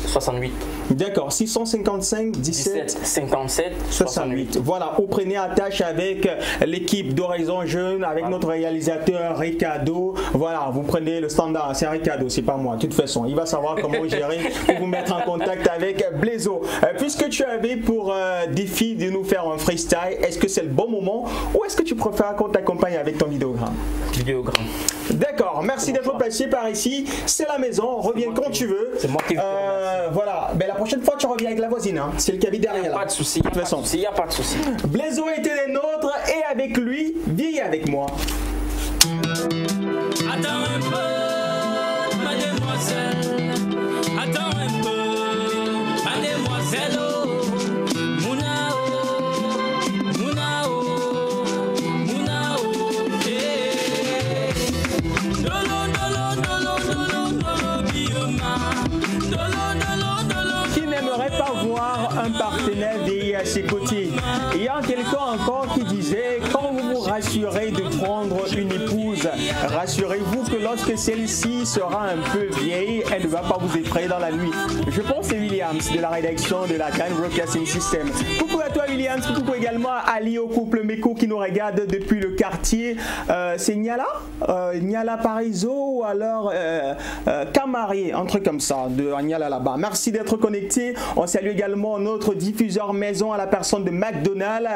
H: 68.
A: D'accord, 655 17
H: 57 68.
A: Voilà, vous prenez attache avec l'équipe d'Horizon Jeune, avec notre réalisateur Ricardo. Voilà, vous prenez le standard, c'est Ricardo, c'est pas moi. De toute façon, il va savoir comment gérer pour vous mettre en contact avec Blaiseau. Puisque tu avais pour défi de nous faire un freestyle, est-ce que c'est le bon moment ou est-ce que tu préfères qu'on t'accompagne avec ton vidéogramme?
H: Vidéogramme.
A: D'accord, merci d'être passé par ici. C'est la maison, reviens quand tu veux.
H: C'est moi qui
A: voilà, mais la prochaine fois tu reviens avec la voisine, hein. C'est le cabine derrière.
H: Il n'y a pas de souci, il n'y a pas de souci.
A: Blaiseau était des nôtres et avec lui, viens avec moi.
K: Attends un peu, mademoiselle. Attends un peu, mademoiselle.
A: Un partenaire veiller à ses côtés. Il y a quelqu'un encore qui disait, quand vous vous rassurez de prendre une épouse, rassurez-vous que lorsque celle-ci sera un peu vieille, elle ne va pas vous effrayer dans la nuit. Je pense à Williams de la rédaction de la Time Broadcasting System. Coucou à toi Williams, coucou également à Ali au couple Meko qui nous regarde depuis le quartier. C'est Niala Niala Parizeau ou alors Camari, un truc comme ça, de Niala là-bas. Merci d'être connecté. On salue également notre diffuseur maison à la personne de McDonald's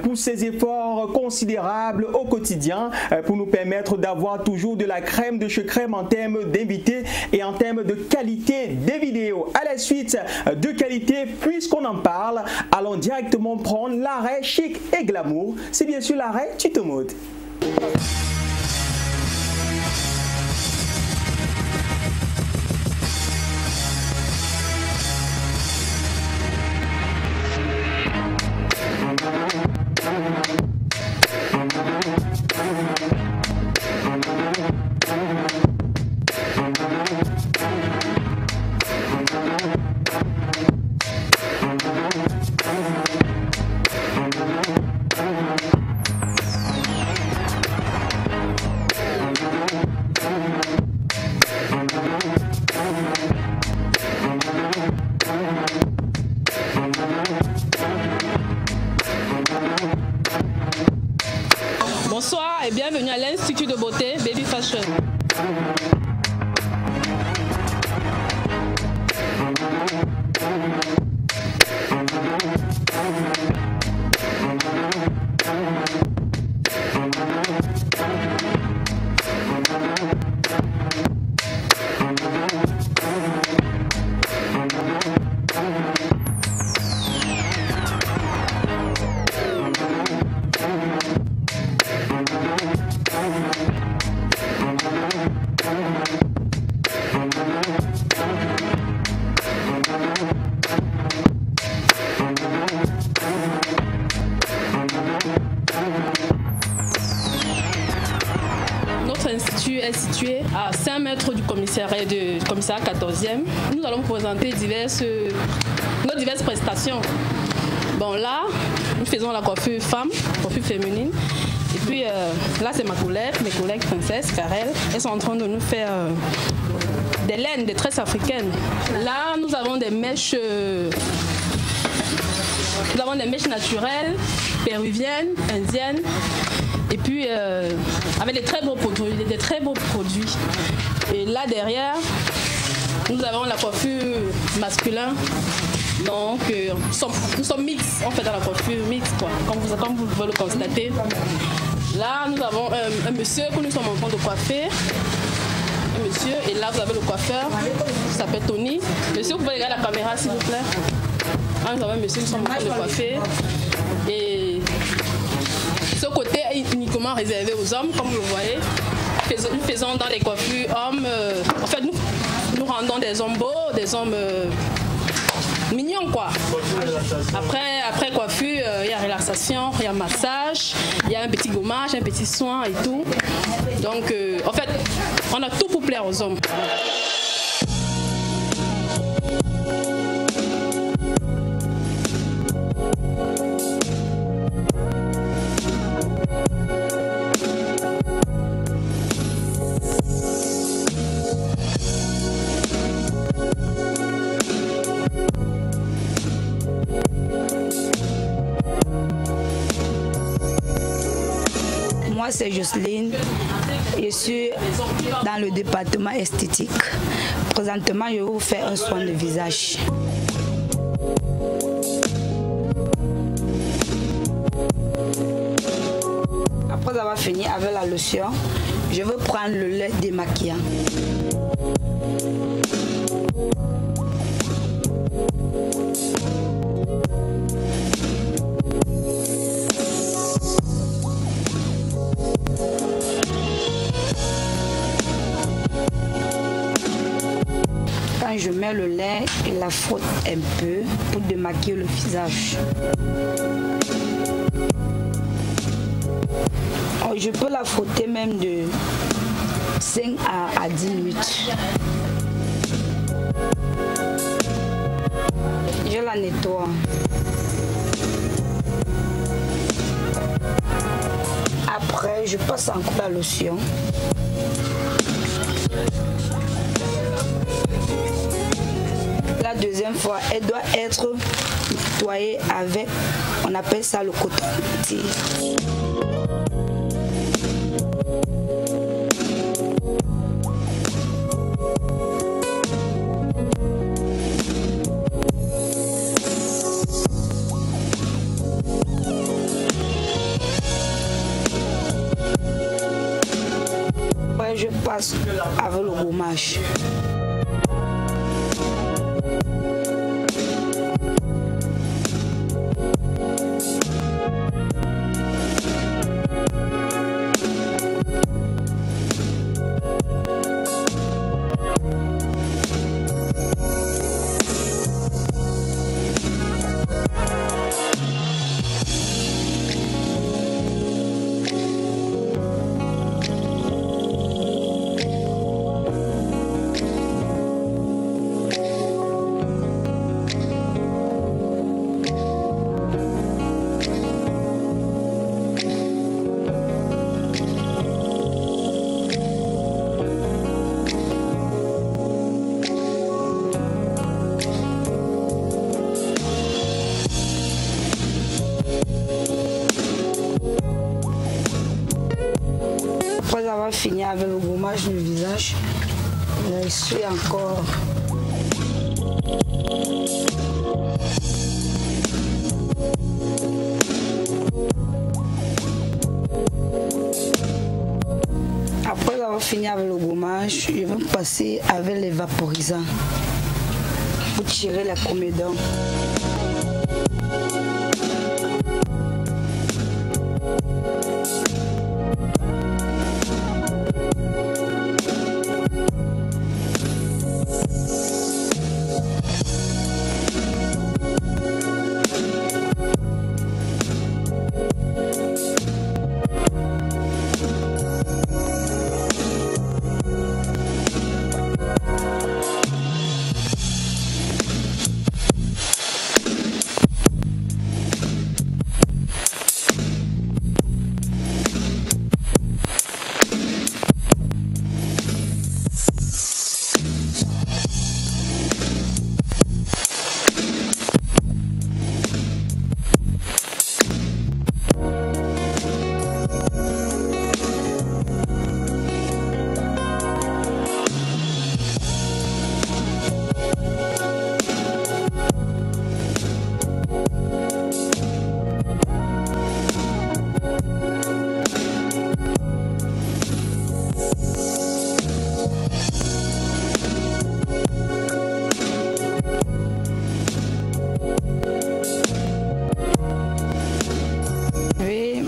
A: pour ses efforts considérables au quotidien pour nous permettre d'avoir toujours de la crème de chez crème en termes d'invités et en termes de qualité des vidéos. À la suite de qualité, puisqu'on en parle, allons directement prendre l'arrêt chic et glamour. C'est bien sûr l'arrêt tuto mode.
V: Bonsoir et bienvenue à l'Institut de beauté Baby Fashion. Situé à 5 mètres du commissariat 14e. Nous allons vous présenter nos diverses prestations. Bon là, nous faisons la coiffure femme, coiffure féminine. Et puis là c'est mes collègues princesses, Karel. Elles sont en train de nous faire des laines, des tresses africaines. Là nous avons des mèches naturelles, péruviennes, indiennes. Et puis avec des très beaux produits, Et là derrière, nous avons la coiffure masculine. Donc nous sommes mix, on fait dans la coiffure mix quoi, comme vous pouvez le constater. Là nous avons un monsieur que nous sommes en train de coiffer. Un monsieur, et là vous avez le coiffeur, qui s'appelle Tony. Monsieur, vous pouvez regarder la caméra s'il vous plaît. Là nous avons un monsieur qui sommes en train de coiffer. Et ce côté est uniquement réservé aux hommes, comme vous le voyez. Nous faisons dans les coiffures hommes. En fait, nous rendons des hommes beaux, des hommes mignons, quoi. Après coiffure, il y a relaxation, il y a massage, il y a un petit gommage, un petit soin et tout. Donc, en fait, on a tout pour plaire aux hommes.
J: c'est Jocelyne. Je suis dans le département esthétique. Présentement, je vais vous faire un soin de visage. Après avoir fini avec la lotion, je vais prendre le lait démaquillant. Quand je mets le lait, je la frotte un peu pour démaquiller le visage. Je peux la frotter même de 5 à 10 minutes. Je la nettoie. Après, je passe encore la lotion. La deuxième fois, elle doit être nettoyée avec, on appelle ça le coton-tige. Après, je passe avec le gommage. Après avoir fini avec le gommage du visage, je suis encore. Après avoir fini avec le gommage, je vais passer avec les vaporisants pour tirer la comédon.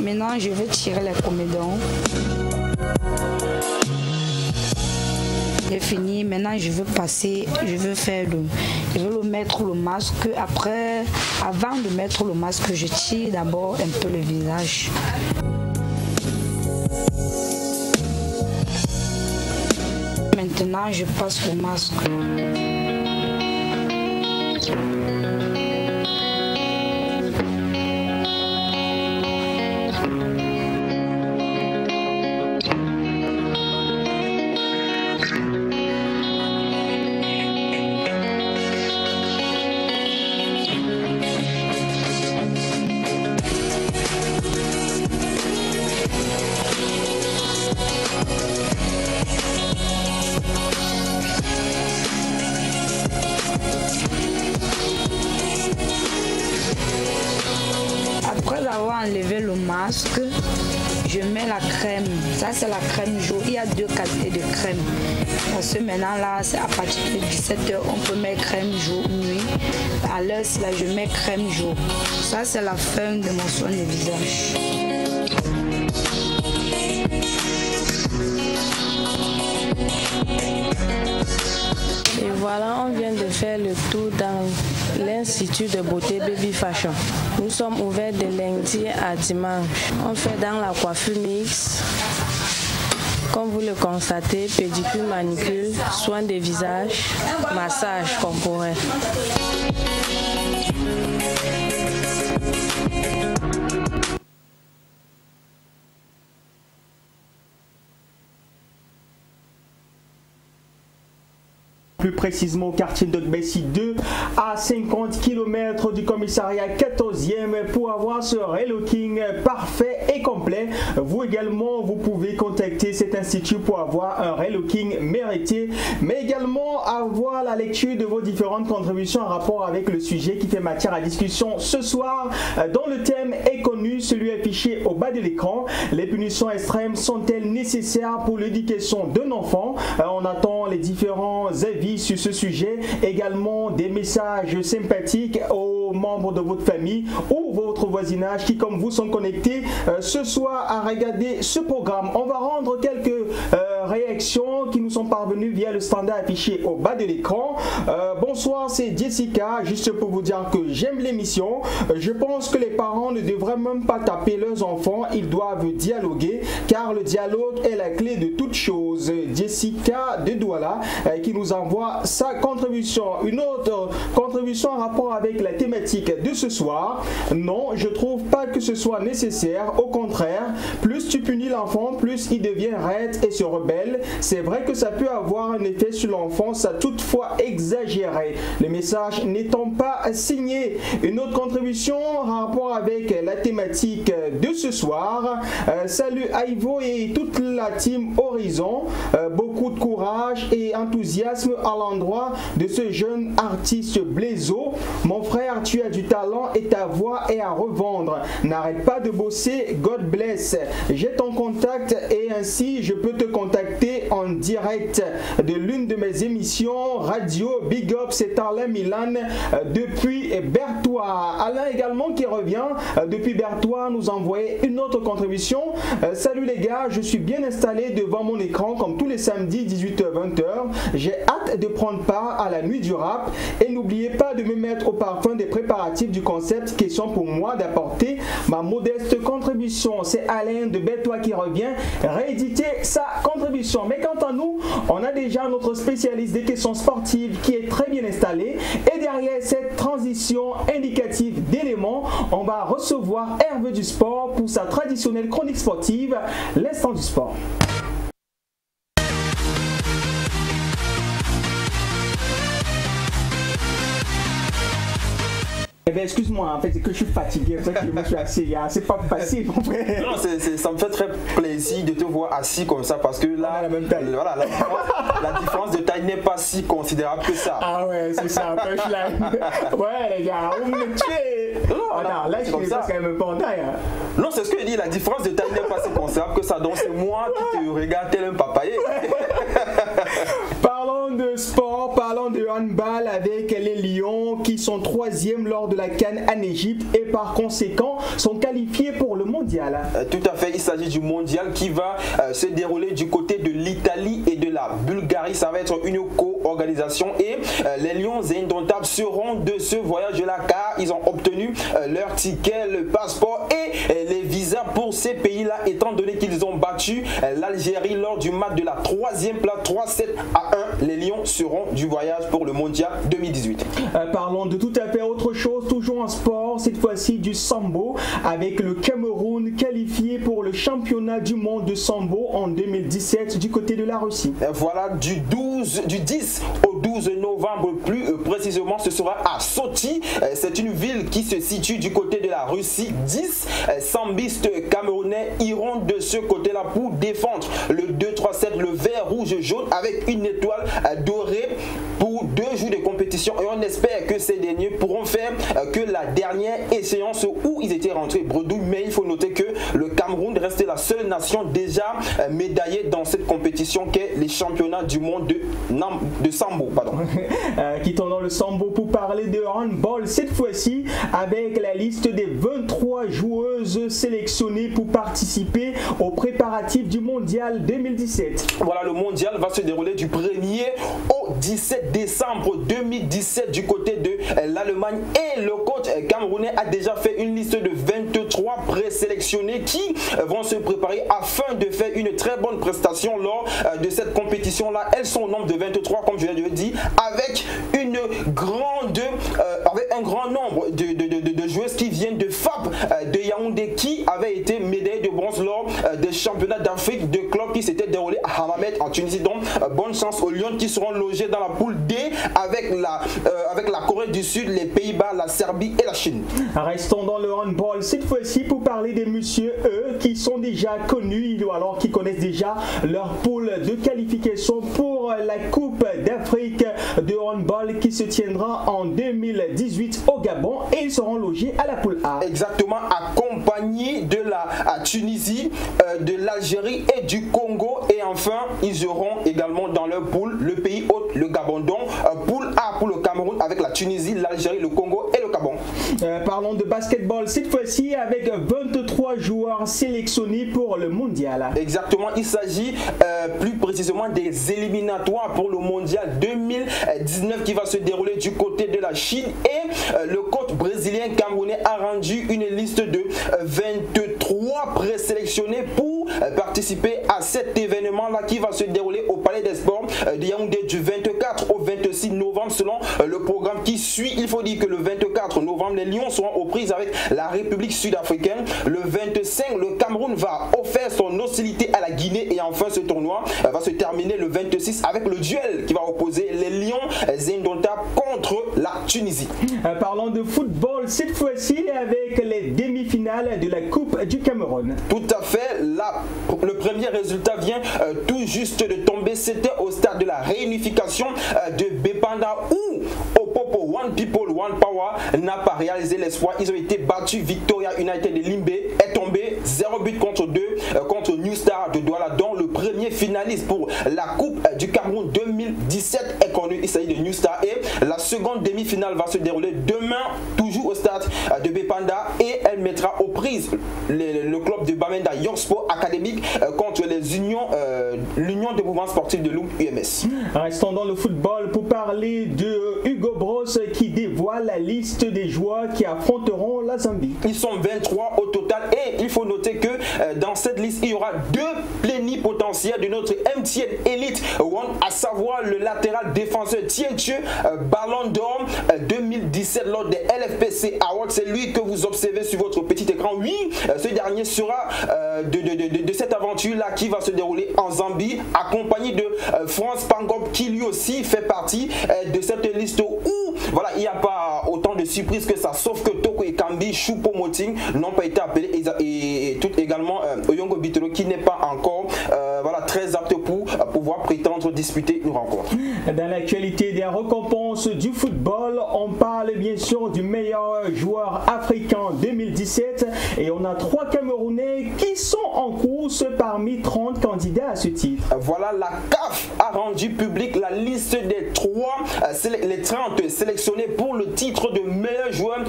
J: Maintenant, je vais tirer les comédons. J'ai fini. Maintenant, je vais passer, je vais le mettre le masque. Après, avant de mettre le masque, je tire d'abord un peu le visage. Maintenant, je passe le masque. enlever le masque, je mets la crème. Ça, c'est la crème jour. Il y a 2 qualités de crème. Parce que maintenant, là, c'est à partir de 17h, on peut mettre crème jour, nuit. À l'heure, là, je mets crème jour. Ça, c'est la fin de mon soin de visage.
V: Et voilà, on vient de faire le tour dans l'Institut de beauté Baby Fashion. Nous sommes ouverts de lundi à dimanche. On fait dans la coiffure mixte. Comme vous le constatez, pédicure, manicure, soins de visage, massage corporel.
A: Plus précisément au quartier de Bessie 2, à 50 km du commissariat 14e, pour avoir ce relooking parfait et complet. Vous également, vous pouvez contacter cet institut pour avoir un relooking mérité, mais également avoir la lecture de vos différentes contributions en rapport avec le sujet qui fait matière à discussion ce soir, dont le thème est connu, celui affiché au bas de l'écran. Les punitions extrêmes sont-elles nécessaires pour l'éducation d'un enfant? On attend les différents avis sur ce sujet, également des messages sympathiques aux membres de votre famille ou votre voisinage qui, comme vous, sont connectés ce soir à regarder ce programme. On va rendre quelques réactions qui nous sont parvenues via le standard affiché au bas de l'écran. Bonsoir, c'est Jessica, juste pour vous dire que j'aime l'émission. Je pense que les parents ne devraient même pas taper leurs enfants, ils doivent dialoguer car le dialogue est la clé de toute chose. Jessica de Douala qui nous envoie sa contribution. Une autre contribution en rapport avec la thématique de ce soir. Non, je trouve pas que ce soit nécessaire. Au contraire, plus tu punis l'enfant, plus il devient raide et se rebelle. C'est vrai que ça peut avoir un effet sur l'enfant, ça toutefois exagéré. Le message n'étant pas signé. Une autre contribution en rapport avec la thématique de ce soir. Salut Aivo et toute la team Horizon. Beaucoup de courage et enthousiasme à l'endroit de ce jeune artiste Blaiseau. Mon frère, tu as du talent et ta voix est à revendre. N'arrête pas de bosser, God bless. J'ai ton contact et ainsi je peux te contacter en direct de l'une de mes émissions radio. Big up, c'est Alain Milan depuis Berthois. Alain également qui revient depuis Berthois nous envoyer une autre contribution. Salut les gars, je suis bien installé devant mon écran comme tous les samedis 18h-20h. J'ai hâte de prendre part à la nuit du rap et n'oubliez pas de me mettre au parfum des préparatifs du concept. Question pour moi d'apporter ma modeste contribution. C'est Alain de Berthois qui revient rééditer sa contribution. Mais quant à nous, on a déjà notre spécialiste des questions sportives qui est très bien installé et derrière cette transition indicative d'éléments, on va recevoir Hervé du Sport pour sa traditionnelle chronique sportive, l'instant du sport. Eh bien, excuse-moi, en fait, c'est que je suis fatigué, c'est que je me suis assis, c'est pas facile, mon frère.
M: Non, ça me fait très plaisir de te voir assis comme ça parce que là, voilà, la différence de taille n'est pas si considérable que ça.
A: Ah ouais, c'est ça, punchline. Ouais, les gars, vous me tuez. Non, là, je suis quand même pas en taille.
M: Non, c'est ce que je dis, la différence de taille n'est pas si considérable que ça, donc c'est moi qui te regarde tel un papaye.
A: Parlons de sport, parlons de handball avec les Lions qui sont 3e lors de la CAN en Égypte et par conséquent sont qualifiés pour le mondial.
M: Tout à fait, il s'agit du mondial qui va se dérouler du côté de l'Italie et de la Bulgarie. Ça va être une co-organisation et les Lions indomptables seront de ce voyage-là car ils ont obtenu leur ticket, le passeport et les visas pour ces pays-là étant donné qu'ils ont battu l'Algérie lors du match de la 3e place 3-7-1. Les Lions seront du voyage pour le mondial 2018.
A: Parlons de tout à fait autre chose, toujours en sport, cette fois-ci du sambo avec le Cameroun qualifié pour le championnat du monde de sambo en 2017 du côté de la Russie.
M: Voilà, du 10 au 12 novembre plus précisément, ce sera à Sochi. C'est une ville qui se situe du côté de la Russie. 10 sambistes camerounais iront de ce côté-là pour défendre le 2-3-7, le vert, rouge, jaune avec une étoile dorée pour 2 jours de compétition et on espère que ces derniers pourront fait que la dernière échéance où ils étaient rentrés bredouille, mais il faut noter que le Cameroun restait la seule nation déjà médaillée dans cette compétition qu'est les championnats du monde de sambo.
A: Quittons dans le sambo pour parler de handball, cette fois-ci avec la liste des 23 joueuses sélectionnées pour participer aux préparatifs du mondial 2017.
M: Voilà, le mondial va se dérouler du 1er au 17 décembre 2017 du côté de l'Allemagne, et le coach camerounais a déjà fait une liste de 23 présélectionnés qui vont se préparer afin de faire une très bonne prestation lors de cette compétition-là. Elles sont au nombre de 23, comme je l'ai dit, avec un grand nombre de joueuses qui viennent de FAP de Yaoundé, qui avait été médaillée de bronze lors des championnats d'Afrique de clubs qui s'étaient déroulés à Hammamet en Tunisie. Donc bonne chance aux Lions qui seront logés dans la poule D avec la Corée du Sud, les Pays-Bas, la Serbie et la Chine.
A: Restons dans le handball cette fois-ci pour parler des messieurs, eux, qui sont déjà connus, ou alors qui connaissent déjà leur poule de qualification pour la Coupe d'Afrique de handball qui se tiendra en 2018 au Gabon, et ils seront logés à la poule A.
M: Exactement, accompagnés de la Tunisie, de l'Algérie et du Congo, et enfin ils auront également dans leur poule le pays hôte, le Gabon. Donc poule A pour le Cameroun avec la Tunisie, l'Algérie, le Congo et le Gabon.
A: Parlons de basketball cette fois-ci avec 23 joueurs sélectionnés pour le mondial.
M: Exactement, il s'agit plus précisément des éliminatoires pour le mondial 2019 qui va se dérouler du côté de la Chine, et le coach brésilien camerounais a rendu une liste de 23 présélectionnés pour participer à cet événement-là qui va se dérouler au Palais des Sports de Yaoundé du 24 au 26 novembre selon le programme qui suit. Il faut dire que le 24 novembre, les Lions seront aux prises avec la République sud-africaine. Le 25, le Cameroun va offrir son hostilité à la Guinée, et enfin ce tournoi va se terminer le 26 avec le duel qui va opposer les Lions indomptables contre la Tunisie.
A: Parlons de football cette fois-ci avec les demi-finales de la Coupe du Cameroun.
M: Tout à fait, le premier résultat vient tout juste de tomber. C'était au stade de la réunification de Bepanda où Opopo One People One Power n'a pas réalisé l'espoir. Ils ont été battus. Victoria United de Limbe est tombé 0 but contre 2 contre New Star de Douala, dont le premier finaliste pour la Coupe du Cameroun 2017 est connu. Il s'agit de New Star, et la seconde demi-finale va se dérouler demain toujours au stade de Bepanda, et elle mettra aux prises le club de Bamenda Young Sport Académique contre l'Union de mouvements sportifs de Loum UMS.
A: Restons dans le football pour parler de Hugo Bros qui dévoile la liste des joueurs qui affronteront la Zambie.
M: Ils sont 23 au total, et il faut noter que dans cette liste il y aura 2 plénipotentiaires de notre MTN Elite One, à savoir le latéral défenseur Tienche, Ballon d'Or 2017 lors des LFPC Awards. C'est lui que vous observez sur votre petit écran. Oui, ce dernier sera de cette aventure-là qui va se dérouler en Zambie, accompagné de France Pangop qui lui aussi fait partie de cette liste où voilà, il n'y a pas autant de surprises que ça, sauf que Toko Ekambi, Choupo Moting n'ont pas été appelés, et tout également Oyongo Bitero qui n'est pas encore très apte pour pouvoir prétendre disputer une rencontre.
A: Dans l'actualité des récompenses du football, on parle bien sûr du meilleur joueur africain 2017, et on a 3 Camerounais qui sont en course parmi 30 candidats à ce titre.
M: Voilà, la CAF a rendu publique la liste des 30 sélectionnés pour le titre de meilleur joueur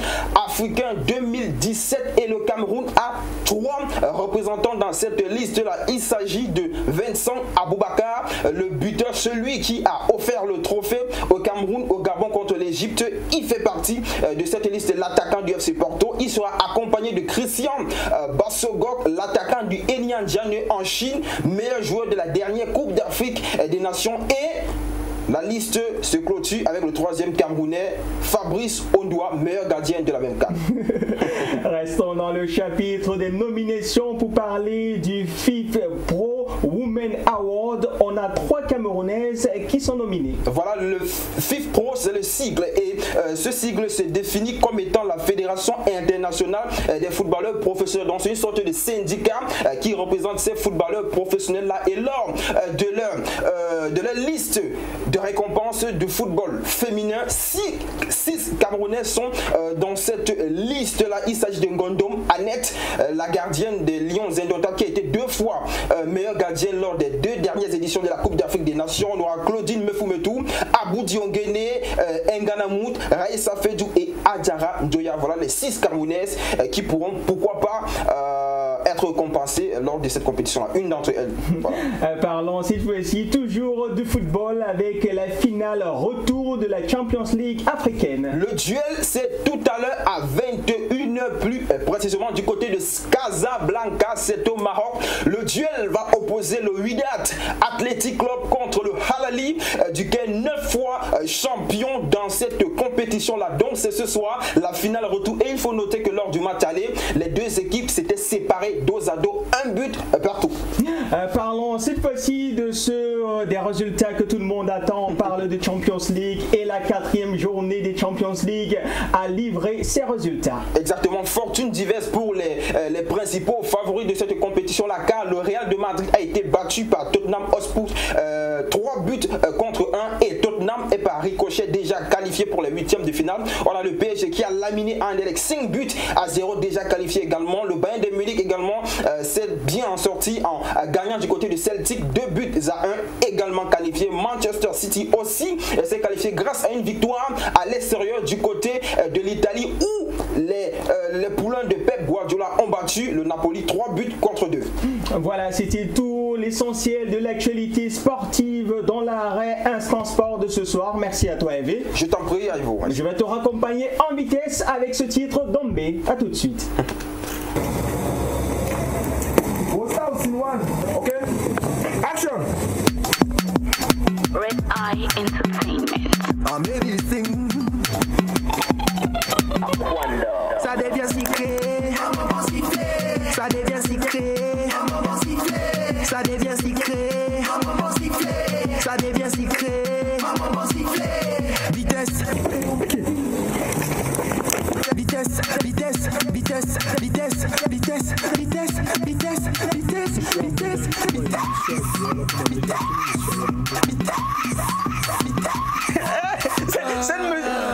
M: africain 2017, et le Cameroun a 3 représentants dans cette liste-là. Il s'agit de Vincent Aboubakar, le buteur, celui qui a offert le trophée au Cameroun au Gabon contre l'Égypte. Il fait partie de cette liste, l'attaquant du FC Porto. Il sera accompagné de Christian Bassogok, l'attaquant du Elian Diane en Chine, meilleur joueur de la dernière Coupe d'Afrique des Nations. Et la liste se clôture avec le 3e Camerounais, Fabrice Ondoa, meilleur gardien de la même CAN.
A: Restons dans le chapitre des nominations pour parler du FIFA Pro Women Women Award. On a 3 Camerounaises qui sont nominées.
M: Voilà, le FIFPro, c'est le sigle. Et ce sigle se définit comme étant la Fédération internationale des footballeurs professionnels. Donc c'est une sorte de syndicat qui représente ces footballeurs professionnels-là. Et lors de leur liste de récompenses de football féminin, 6 Camerounais sont dans cette liste-là. Il s'agit de Ngondom Annette, la gardienne des Lions Indomptables, qui a été 2 fois meilleure gardienne lors des 2 dernières éditions de la Coupe d'Afrique des Nations. On aura Claudine Mefoumetou, Abou Diongene, Nganamout, Raïssa Fedou et Adjara Ndoya. Voilà les 6 Camerounaises qui pourront, pourquoi pas, être récompensées lors de cette compétition-là. Une d'entre elles. Voilà.
A: Parlons cette fois-ci toujours de football avec la finale retour de la Champions League africaine.
M: Le duel, c'est tout à l'heure à 21h, plus précisément du côté de Casablanca, c'est au Maroc. Le duel va opposer le Wydad Athletic Club contre le Halali, duquel 9 fois champion dans cette compétition-là. Donc c'est ce soir la finale retour. Et il faut noter que lors du match aller, les 2 équipes s'étaient séparées dos à dos, 1 but partout.
A: Parlons cette fois-ci des résultats que tout le monde attend. On parle de Champions League et la 4e journée des Champions League a livré ses résultats.
M: Exactement, fortune diverse pour les principaux favoris de cette compétition-là, car le Real de Madrid a été battu par Tottenham Hotspur 3 buts contre 1, et Tottenham est par ricochet déjà qualifié pour les 8e de finale. On a le PSG qui a laminé Anderlecht 5 buts à 0, déjà qualifié également. Le Bayern de Munich également s'est bien sorti en gagnant du côté de Celtic 2 buts à 1, également qualifié. Manchester City aussi s'est qualifié grâce à une victoire à l'extérieur du côté de l'Italie, où les poulains de Pep Guardiola ont battu le Napoli 3 buts contre 2.
A: Voilà, c'était tout l'essentiel de l'actualité sportive dans l'arrêt Instant Sport de ce soir. Merci à toi, Hervé.
M: Je t'en prie, Ivo.
A: Je vais te raccompagner en vitesse avec ce titre Dombé. A tout de suite.
N: Okay? Action!
O: Red Eye Entertainment.
N: Amazing. Ça devient secret. Ça devient secret. Ça devient secret. Ça devient secret. Vitesse. Vitesse, vitesse, vitesse, vitesse, vitesse, vitesse, vitesse, vitesse, vitesse,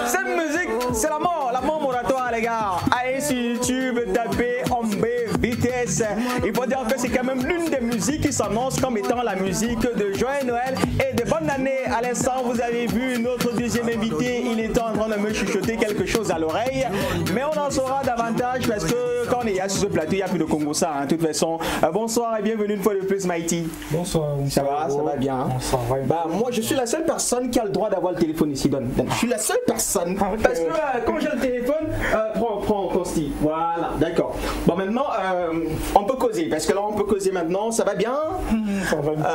A: Cette musique, c'est la mort moratoire, les gars. Allez sur YouTube, tapez Ombé Vitesse. Il faut dire que c'est quand même l'une des musiques qui s'annonce comme étant la musique de Joyeux Noël et de bonne année. À l'instant, vous avez vu notre deuxième invité, il était en train de me chuchoter quelque chose à l'oreille. Mais on en saura davantage parce que quand on est sur ce plateau, il n'y a plus de Congo ça. De toute façon, bonsoir et bienvenue une fois de plus, Mighty.
W: Bonsoir.
A: Ça va bien.
W: Bonsoir,
A: bah, moi, je suis la seule personne qui a le droit d'avoir le téléphone ici. Je suis la seule personne. Parce que quand j'ai le téléphone, prends Steve. Voilà, d'accord. Bon, maintenant, on peut causer. Parce que là, on peut causer maintenant. Ça va bien?
W: Ça va bien.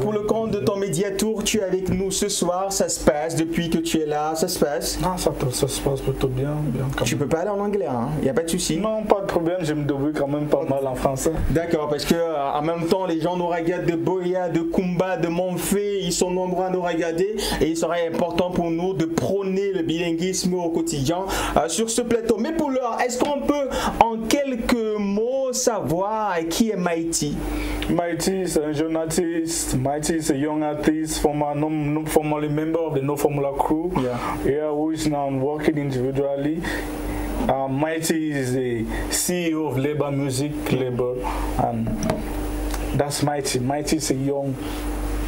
A: Pour le compte de ton Mediatour, tu es avec nous ce soir. Ça se passe depuis que tu es là. Ça se passe?
W: Non, ça se passe plutôt bien.
A: Tu peux pas aller en anglais, hein? Il n'y a pas de souci.
W: Non, pas de problème. Je me débrouille quand même pas mal en français.
A: D'accord, parce que en même temps, les gens nous regardent de Boya, de Kumba, de Monfé. Ils sont nombreux à nous regarder. Et il serait important pour nous de prôner le bilinguisme au quotidien sur ce plateau. Mais pour l'heure, est-ce qu'on peut en quelques mots savoir qui est Mighty?
W: Mighty is a jeune artist. Mighty is a young artist, formerly member of the No Formula crew. Yeah, who is now working individually. Mighty is the CEO of Labour Music Label, and that's Mighty. Mighty is a young,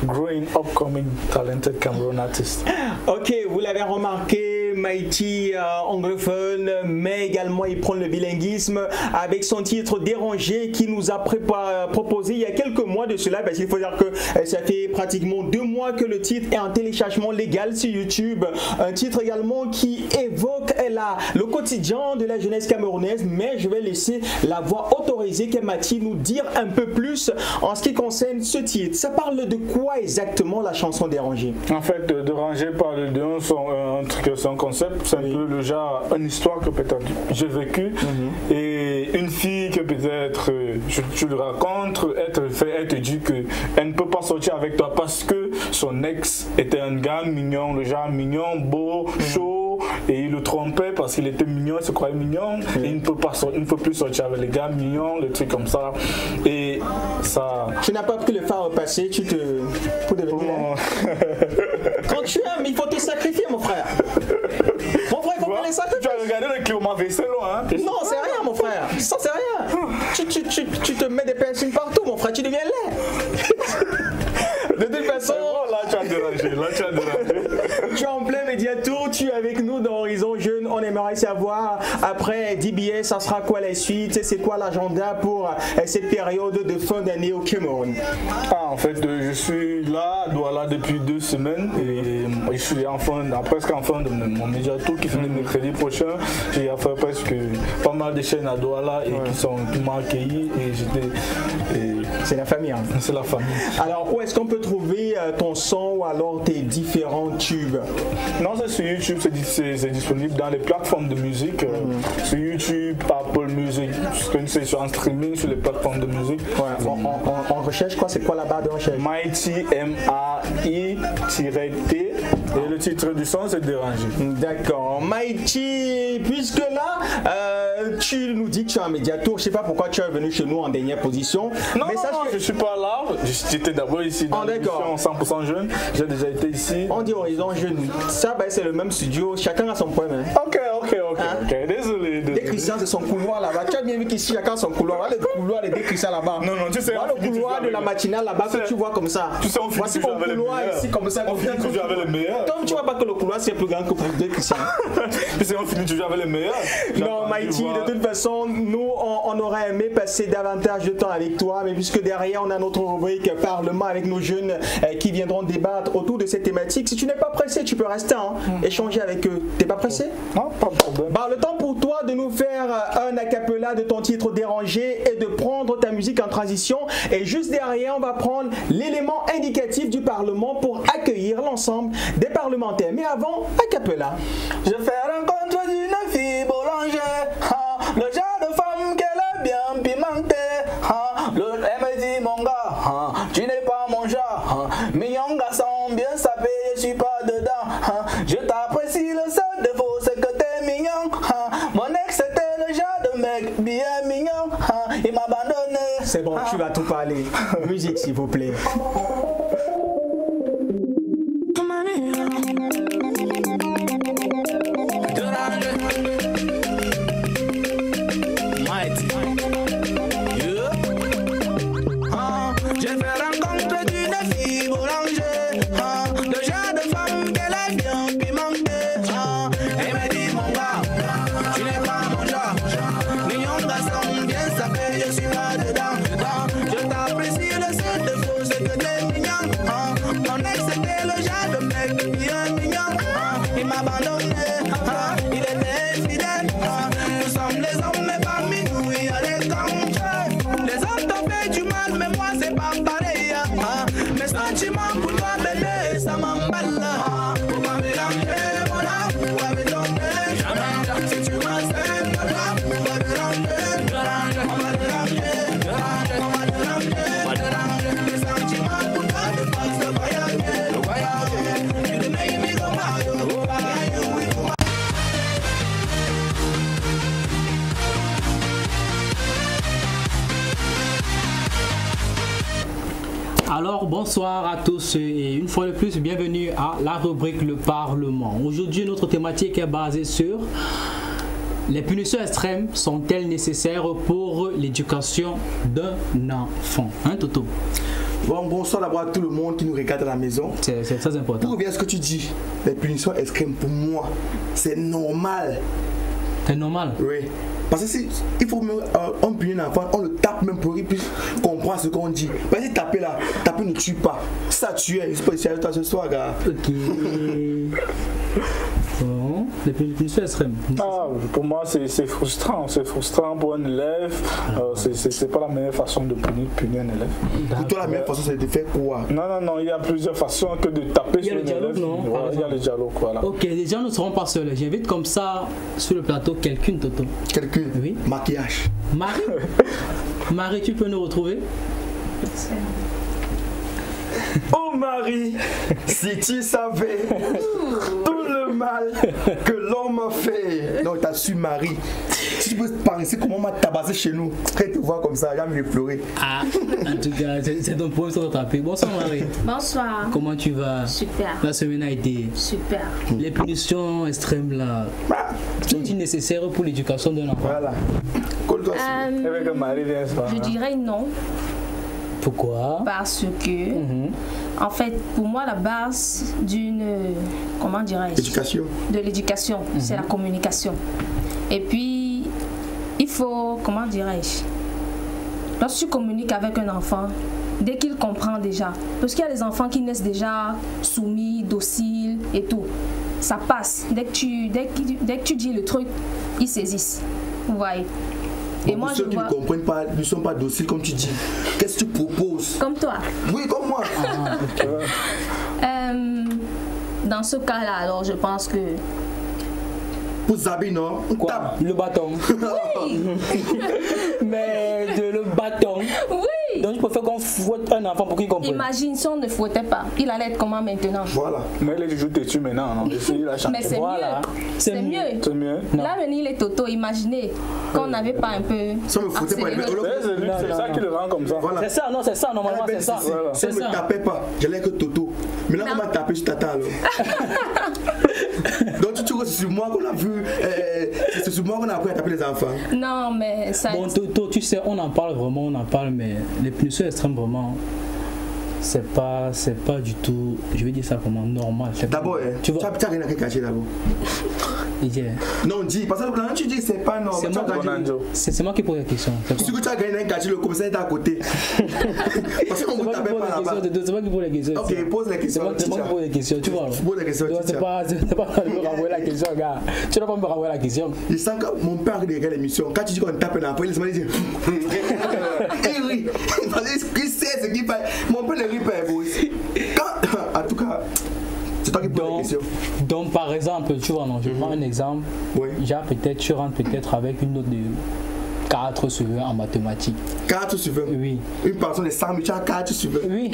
W: growing, upcoming, talented Cameroon artist.
A: Ok, vous l'avez remarqué. Mighty anglophone, mais également il prend le bilinguisme avec son titre Dérangé qui nous a proposé il y a quelques mois de cela, parce qu'il faut dire que ça fait pratiquement 2 mois que le titre est en téléchargement légal sur YouTube. Un titre également qui évoque le quotidien de la jeunesse camerounaise, mais je vais laisser la voix autorisée qu'est Mighty nous dire un peu plus en ce qui concerne ce titre. Ça parle de quoi exactement la chanson Dérangé?
W: En fait, Dérangé parle d'un truc, c'est un concept, c'est un peu le genre, une histoire que peut-être j'ai vécu et Et une fille que peut-être tu le racontes, elle te dit qu'elle ne peut pas sortir avec toi parce que son ex était un gars mignon, le genre mignon, beau, chaud, et il le trompait parce qu'il était mignon, il se croyait mignon, et il ne peut plus sortir avec les gars mignons, des trucs comme ça. Et ça...
A: Tu n'as pas pris le phare passé, pour devenir... Quand tu aimes, il faut te sacrifier, mon frère. Mon frère, il faut pas les sacrifier.
W: Tu as regardé le Clément Vesselo, hein?
A: Non, c'est rien, mon frère. Ça, c'est rien. Tu te mets des piercings partout, mon frère. Tu deviens laid. De toute façon...
W: Là, tu as dérangé.
A: Tu es en plein Médiatour. Tu es avec nous dans Horizon Jeune. On aimerait savoir, après DBS, ça sera quoi la suite? C'est quoi l'agenda pour cette période de fin d'année au Cameroun?
W: En fait, je suis là, Douala, depuis 2 semaines. Et je suis presque en fin de mon Médiatour qui finit mercredi prochain. J'ai fait presque pas mal de chaînes à Douala et qui m'ont accueilli.
A: C'est la famille. Hein.
W: C'est la famille.
A: Alors, où est-ce qu'on peut trouver ton son ou alors tes différents tubes?
W: Non, c'est sur YouTube, c'est disponible dans les plateformes de musique. Sur YouTube, Apple Music, c'est sur un streaming sur les plateformes de musique.
A: Ouais, on recherche quoi? C'est quoi la barre de recherche?
W: Mighty, M-A-I-T. Et le titre du son, c'est Dérangé.
A: D'accord. Mighty, puisque là, tu nous dis que tu es en Médiatour. Je sais pas pourquoi tu es venu chez nous en dernière position.
W: Non, je suis pas là. J'étais d'abord ici dans l'émission 100% jeune. J'ai déjà été ici.
A: On dit Horizon Jeune. Ça, c'est le même studio. Chacun a son point. Hein.
W: Ok. Désolé.
A: Des Christians, c'est son couloir là-bas. Tu as bien vu qu'ici, chacun a son couloir. Voilà le couloir des Christians là-bas.
W: Non, tu sais.
A: Voilà le couloir de la matinale là-bas que tu vois comme ça.
W: Tu sais, on finit
A: voici mon couloir ici comme ça.
W: On finit toujours avec les meilleurs.
A: Comme tu vois pas que le couloir c'est plus grand que pour des Christians.
W: Tu sais, on finit toujours avec les meilleurs.
A: Non, Mighty, de toute façon, nous, on aurait aimé passer davantage de temps avec toi, mais puisque derrière, on a notre rubrique Parlement avec nos jeunes qui viendront débattre autour de cette thématique. Si tu n'es pas pressé, tu peux rester, échanger avec eux. T'es pas pressé?
W: Non, pas de problème.
A: Le temps pour toi de nous faire un acapella de ton titre Dérangé et de prendre ta musique en transition. Et juste derrière, on va prendre l'élément indicatif du Parlement pour accueillir l'ensemble des parlementaires. Mais avant, acapella.
P: Je fais rencontre d'une fille boulanger, le genre de femme qu'elle est bien pimentée. Elle me dit mon gars, tu n'es pas mon genre. Mignon garçon, bien sapé, je suis pas dedans. Je t'apprécie, le seul défaut c'est que t'es mignon. Mon ex c'était le genre de mec bien mignon. Il m'a abandonné.
A: C'est bon, tu vas tout parler. Musique s'il vous plaît.
Q: Alors bonsoir à tous et une fois de plus bienvenue à la rubrique Le Parlement. Aujourd'hui notre thématique est basée sur les punitions extrêmes sont-elles nécessaires pour l'éducation d'un enfant? Hein Toto?
S: Bonsoir d'abord à tout le monde qui nous regarde à la maison.
Q: C'est très important.
S: Pour revenir à ce que tu dis, les punitions extrêmes pour moi c'est normal.
Q: C'est normal?
S: Oui. Parce que si il faut on punit un enfant, on le tape même pour qu'il puisse comprendre ce qu'on dit. Parce que taper là, taper ne tue pas. Ça tue, je sais pas si c'est à toi ce soir, gars.
Q: Ok. Bon. Les punitions extrêmes.
W: Pour moi, c'est frustrant. C'est frustrant pour un élève. C'est pas la meilleure façon de punir un élève.
S: Pour toi, la meilleure façon, c'est de faire quoi?
W: Non, il y a plusieurs façons que de taper sur un élève. Il y a le dialogue, voilà.
Q: Ok, les gens ne seront pas seuls. J'invite comme ça sur le plateau quelqu'un, Toto.
S: Quelqu'un?
Q: Oui.
S: Maquillage.
Q: Marie? Marie, tu peux nous retrouver?
S: Oh Marie, si tu savais tout le mal que l'homme m'a fait. Non, t'as su Marie. Si tu peux penser comment on m'a tabassé chez nous, après te voir comme ça, j'ai envie de pleurer.
Q: Ah, en tout cas, c'est ton premier tour de taper. Bonsoir Marie.
G: Bonsoir.
Q: Comment tu vas?
G: Super.
Q: La semaine a été?
G: Super.
Q: Les punitions extrêmes là, sont-ils nécessaires pour l'éducation d'un enfant?
S: Voilà.
G: Je dirais non.
Q: Pourquoi?
G: Parce que, en fait, pour moi, la base d'une, comment dirais-je?
S: Éducation.
G: De l'éducation, c'est la communication. Et puis, il faut, comment dirais-je? Lorsque tu communiques avec un enfant, dès qu'il comprend déjà, parce qu'il y a des enfants qui naissent déjà soumis, dociles et tout, ça passe. Dès que tu dis le truc, ils saisissent. Vous voyez? Et moi,
S: ceux qui ne comprennent pas, ne sont pas dociles comme tu dis. Qu'est-ce que tu proposes?
G: Comme toi.
S: Oui, comme moi.
G: Dans ce cas-là, alors je pense que...
S: Pour Zabi, non?
Q: Quoi? Le bâton.
G: Oui.
Q: Mais le bâton.
G: Oui.
Q: Donc je préfère qu'on fouette un enfant pour qu'il comprenne.
G: Imagine si on ne fouettait pas. Il allait être comment maintenant?
S: Voilà.
W: Mais il est toujours têtu maintenant. Non?
G: Mais c'est
Q: voilà.
G: mieux. C'est mieux.
W: C'est mieux.
G: Là, il est Toto. Imaginez qu'on n'avait pas un peu.
S: Ça me foutait pas.
W: C'est ça qui le rend comme ça.
S: Voilà.
Q: C'est ça, non, c'est ça, normalement, c'est ça.
S: Si on ne me tapait pas, j'allais que Toto. Mais là, on m'a tapé, je t'attends alors. Donc, tu trouves que c'est sur moi qu'on a vu. C'est sur moi qu'on a appris à taper les enfants.
G: Non, mais ça.
Q: Bon, Toto, tu sais, on en parle vraiment, mais les punitions extrêmes, vraiment, c'est pas du tout, je vais dire ça comment, normal.
S: D'abord, tu as rien à cacher d'abord. Non, dis, parce que quand tu dis que c'est pas normal,
Q: c'est moi qui pose la question.
S: Si tu as gagné un caché, le commissaire est à côté. Parce qu'on ne tapait pas là-bas.
Q: C'est moi qui pose la question.
S: Ok, pose la question.
Q: C'est moi qui pose la question, tu vois.
S: Pose la question.
Q: C'est pas me renvoyer la question, gars. Tu ne vas pas me renvoyer la question.
S: Je sens que mon père regarde l'émission. Quand tu dis qu'on tape l'enfant, il se dit. Il rit. Parce qu'il sait ce qu'il fait. Mon père ne rit pas, vous aussi. En tout cas. C'est toi qui poses la question.
Q: Donc par exemple, tu vois, non, je prends un exemple.
S: Oui.
Q: Genre peut-être, tu rentres peut-être avec une note de 4 sur 20 en mathématiques.
S: 4 sur 20? Oui. Une personne de 100 000, tu as 4 sur 20?
Q: Oui.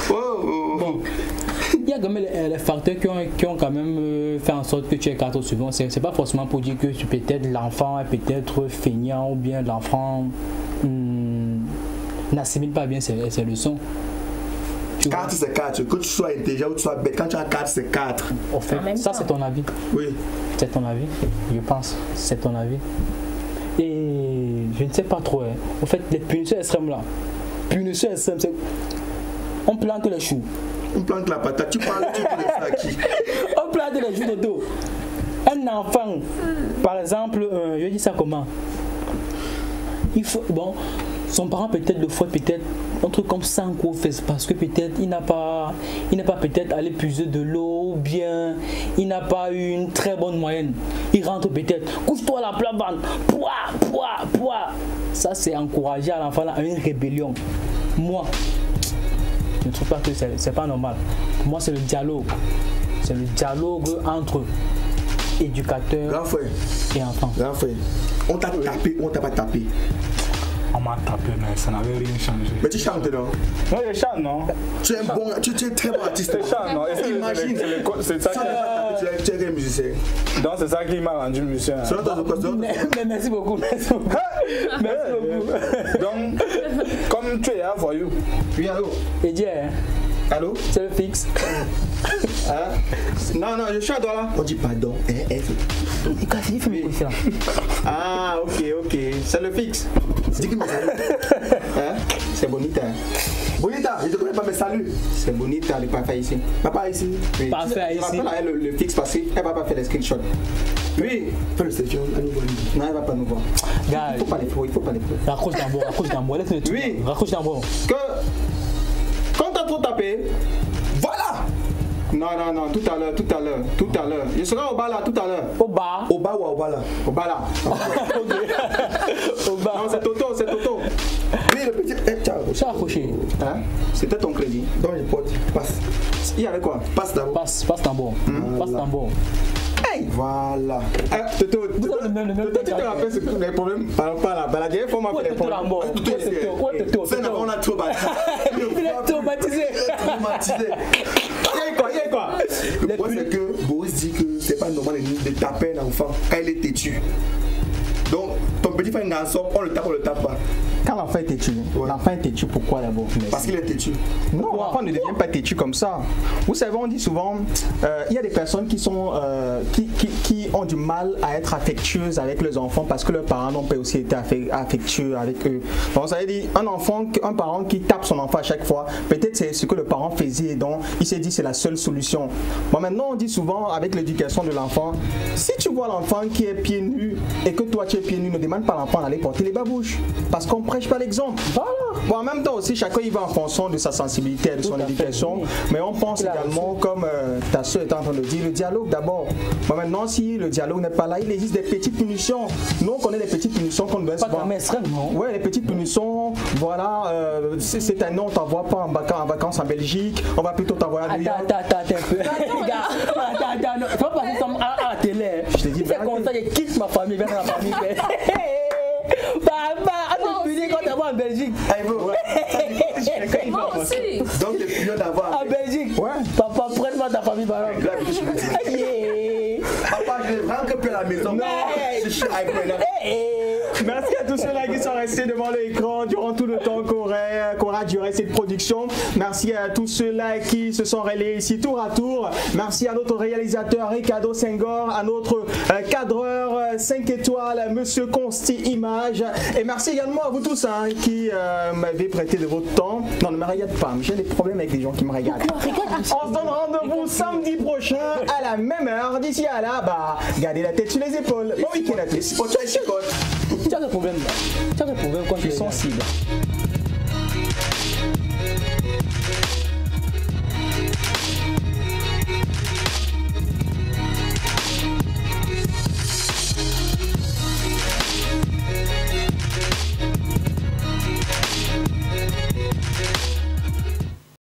Q: Bon. Il y a quand même les facteurs qui ont quand même fait en sorte que tu aies 4 sur 20. C'est pas forcément pour dire que peut-être l'enfant est peut-être feignant ou bien l'enfant n'assimile pas bien ses leçons.
S: 4 c'est 4, que tu sois intelligent ou tu sois bête, quand tu as 4 c'est 4.
Q: En fait, ça c'est ton avis.
S: Oui.
Q: C'est ton avis, je pense, c'est ton avis. Et je ne sais pas trop, hein. En fait, les punitions extrêmes là, c'est... On plante les choux.
S: On plante la patate, tu parles de ça à qui?
Q: On plante les choux de dos. Un enfant, par exemple, je dis ça comment? Il faut, bon, son parent peut-être le fouette, peut-être un truc comme ça en cours, parce que peut-être il n'a pas peut-être allé puiser de l'eau, ou bien il n'a pas eu une très bonne moyenne. Il rentre peut-être, couche-toi à la plate-bande, pouah. Ça c'est encourager à l'enfant à une rébellion. Moi, je ne trouve pas que c'est pas normal. Pour moi c'est le dialogue. C'est le dialogue entre éducateur et enfant.
S: Grand frère, on t'a tapé ou on t'a pas tapé?
W: On m'a tapé, mais ça n'avait rien changé.
S: Mais tu chantes, non?
W: Non, je chante, non.
S: Tu es un bon, tu es très bon artiste.
W: Je chante, non.
S: Imagine,
W: c'est ça
S: tu es un musicien.
W: Donc c'est ça qui m'a rendu musicien.
Q: Mais merci beaucoup. Merci beaucoup.
W: Donc, comme tu es un voyou.
S: Oui, allô?
Q: Et Dieu,
S: allô?
Q: C'est le fixe.
S: Non, je suis à toi là. On dit pardon. Ah, ok. C'est le fixe. C'est qui me salue? C'est Bonita. Bonita, je te connais pas, mais salut. C'est Bonita, le papa ici. Papa ici? Oui.
Q: Parfait, ici.
S: Je rappelle le fixe parce qu'elle va pas faire les screenshots. Oui. Fais le screenshot, elle nous voit. Non, elle va pas nous voir. Il faut pas les faux,
Q: Raccroche d'ambour. Laisse-le tout.
S: Oui.
Q: Raccroche d'ambour.
S: Quand t'as trop tapé, voilà.
A: Non, tout à l'heure. Je serai au bar là, tout à l'heure.
Q: Au bar?
S: Au bar ou au bar là?
A: Au bar là.
Q: Au bar.
A: Non, c'est Toto.
S: Oui, le petit.
Q: Ça a accroché.
A: Hein? C'était ton crédit.
S: Donc, je porte. Passe.
A: Il y avait quoi?
S: Passe d'abord.
Q: Passe tambour. Passe tambour.
A: Hey!
S: Voilà.
A: Toto, tu te rappelles les problèmes? Pas là. La dernière fois, on m'a fait des problèmes.
S: C'est un on a traumatisé.
Q: Il est traumatisé.
A: Il y a quoi?
S: Le point, c'est que Boris dit que c'est pas normal de taper un enfant quand il est têtu. Donc, ton petit frère, on le tape pas.
A: Quand l'enfant est têtu, l'enfant est têtu, pourquoi d'abord?
S: Parce qu'il est têtu.
A: Non, l'enfant ne devient pas têtu comme ça. Vous savez, on dit souvent, il y a des personnes qui ont du mal à être affectueuses avec leurs enfants parce que leurs parents n'ont pas aussi été affectueux avec eux. Donc, ça veut dire, un parent qui tape son enfant à chaque fois, peut-être c'est ce que le parent faisait, donc il s'est dit c'est la seule solution. Bon, maintenant, on dit souvent avec l'éducation de l'enfant, si tu vois l'enfant qui est pieds nus et que toi tu es pieds nus, ne demande pas à l'enfant d'aller porter les babouches parce qu'on prêche pas l'exemple. Voilà. Bon, en même temps aussi, chacun y va en fonction de sa sensibilité et de son éducation. Oui. Mais on pense également, comme ta soeur est en train de dire, le dialogue d'abord. Bon, maintenant, si le dialogue n'est pas là, il existe des petites punitions. Nous, on connaît des petites punitions qu'on doit se voir. Oui, les petites punitions, voilà, cette année, on ne t'envoie pas en vacances en Belgique, on va plutôt t'envoyer à New York.
Q: Attends un peu. Attends, non, faut pas passer à la télé.
A: Je t'ai dit,
Q: c'est comme ça, je quitte ma famille, je viens dans la famille. Papa, on finit quand t'es en Belgique.
B: Moi aussi.
S: Donc, les punions d'avoir.
Q: En Belgique.
A: Ouais.
Q: Papa, prenne-moi ta famille, par exemple.
S: Papa, je vais vraiment que plus à la maison.
A: Merci à tous ceux-là qui sont restés devant l'écran durant tout le temps qu'aura duré cette production. Merci à tous ceux-là qui se sont relayés ici tour à tour. Merci à notre réalisateur Ricardo Senghor, à notre cadreur 5 étoiles, Monsieur Consti Image. Et merci également à vous tous qui m'avez prêté de votre temps. Non, ne me regarde pas, j'ai des problèmes avec les gens qui me regardent. On se donne rendez-vous samedi prochain à la même heure. D'ici à là, gardez la tête sur les épaules. Bon week-end à tous.
Q: Tu as des problèmes là. Tu as des problèmes quand
A: je suis sensible.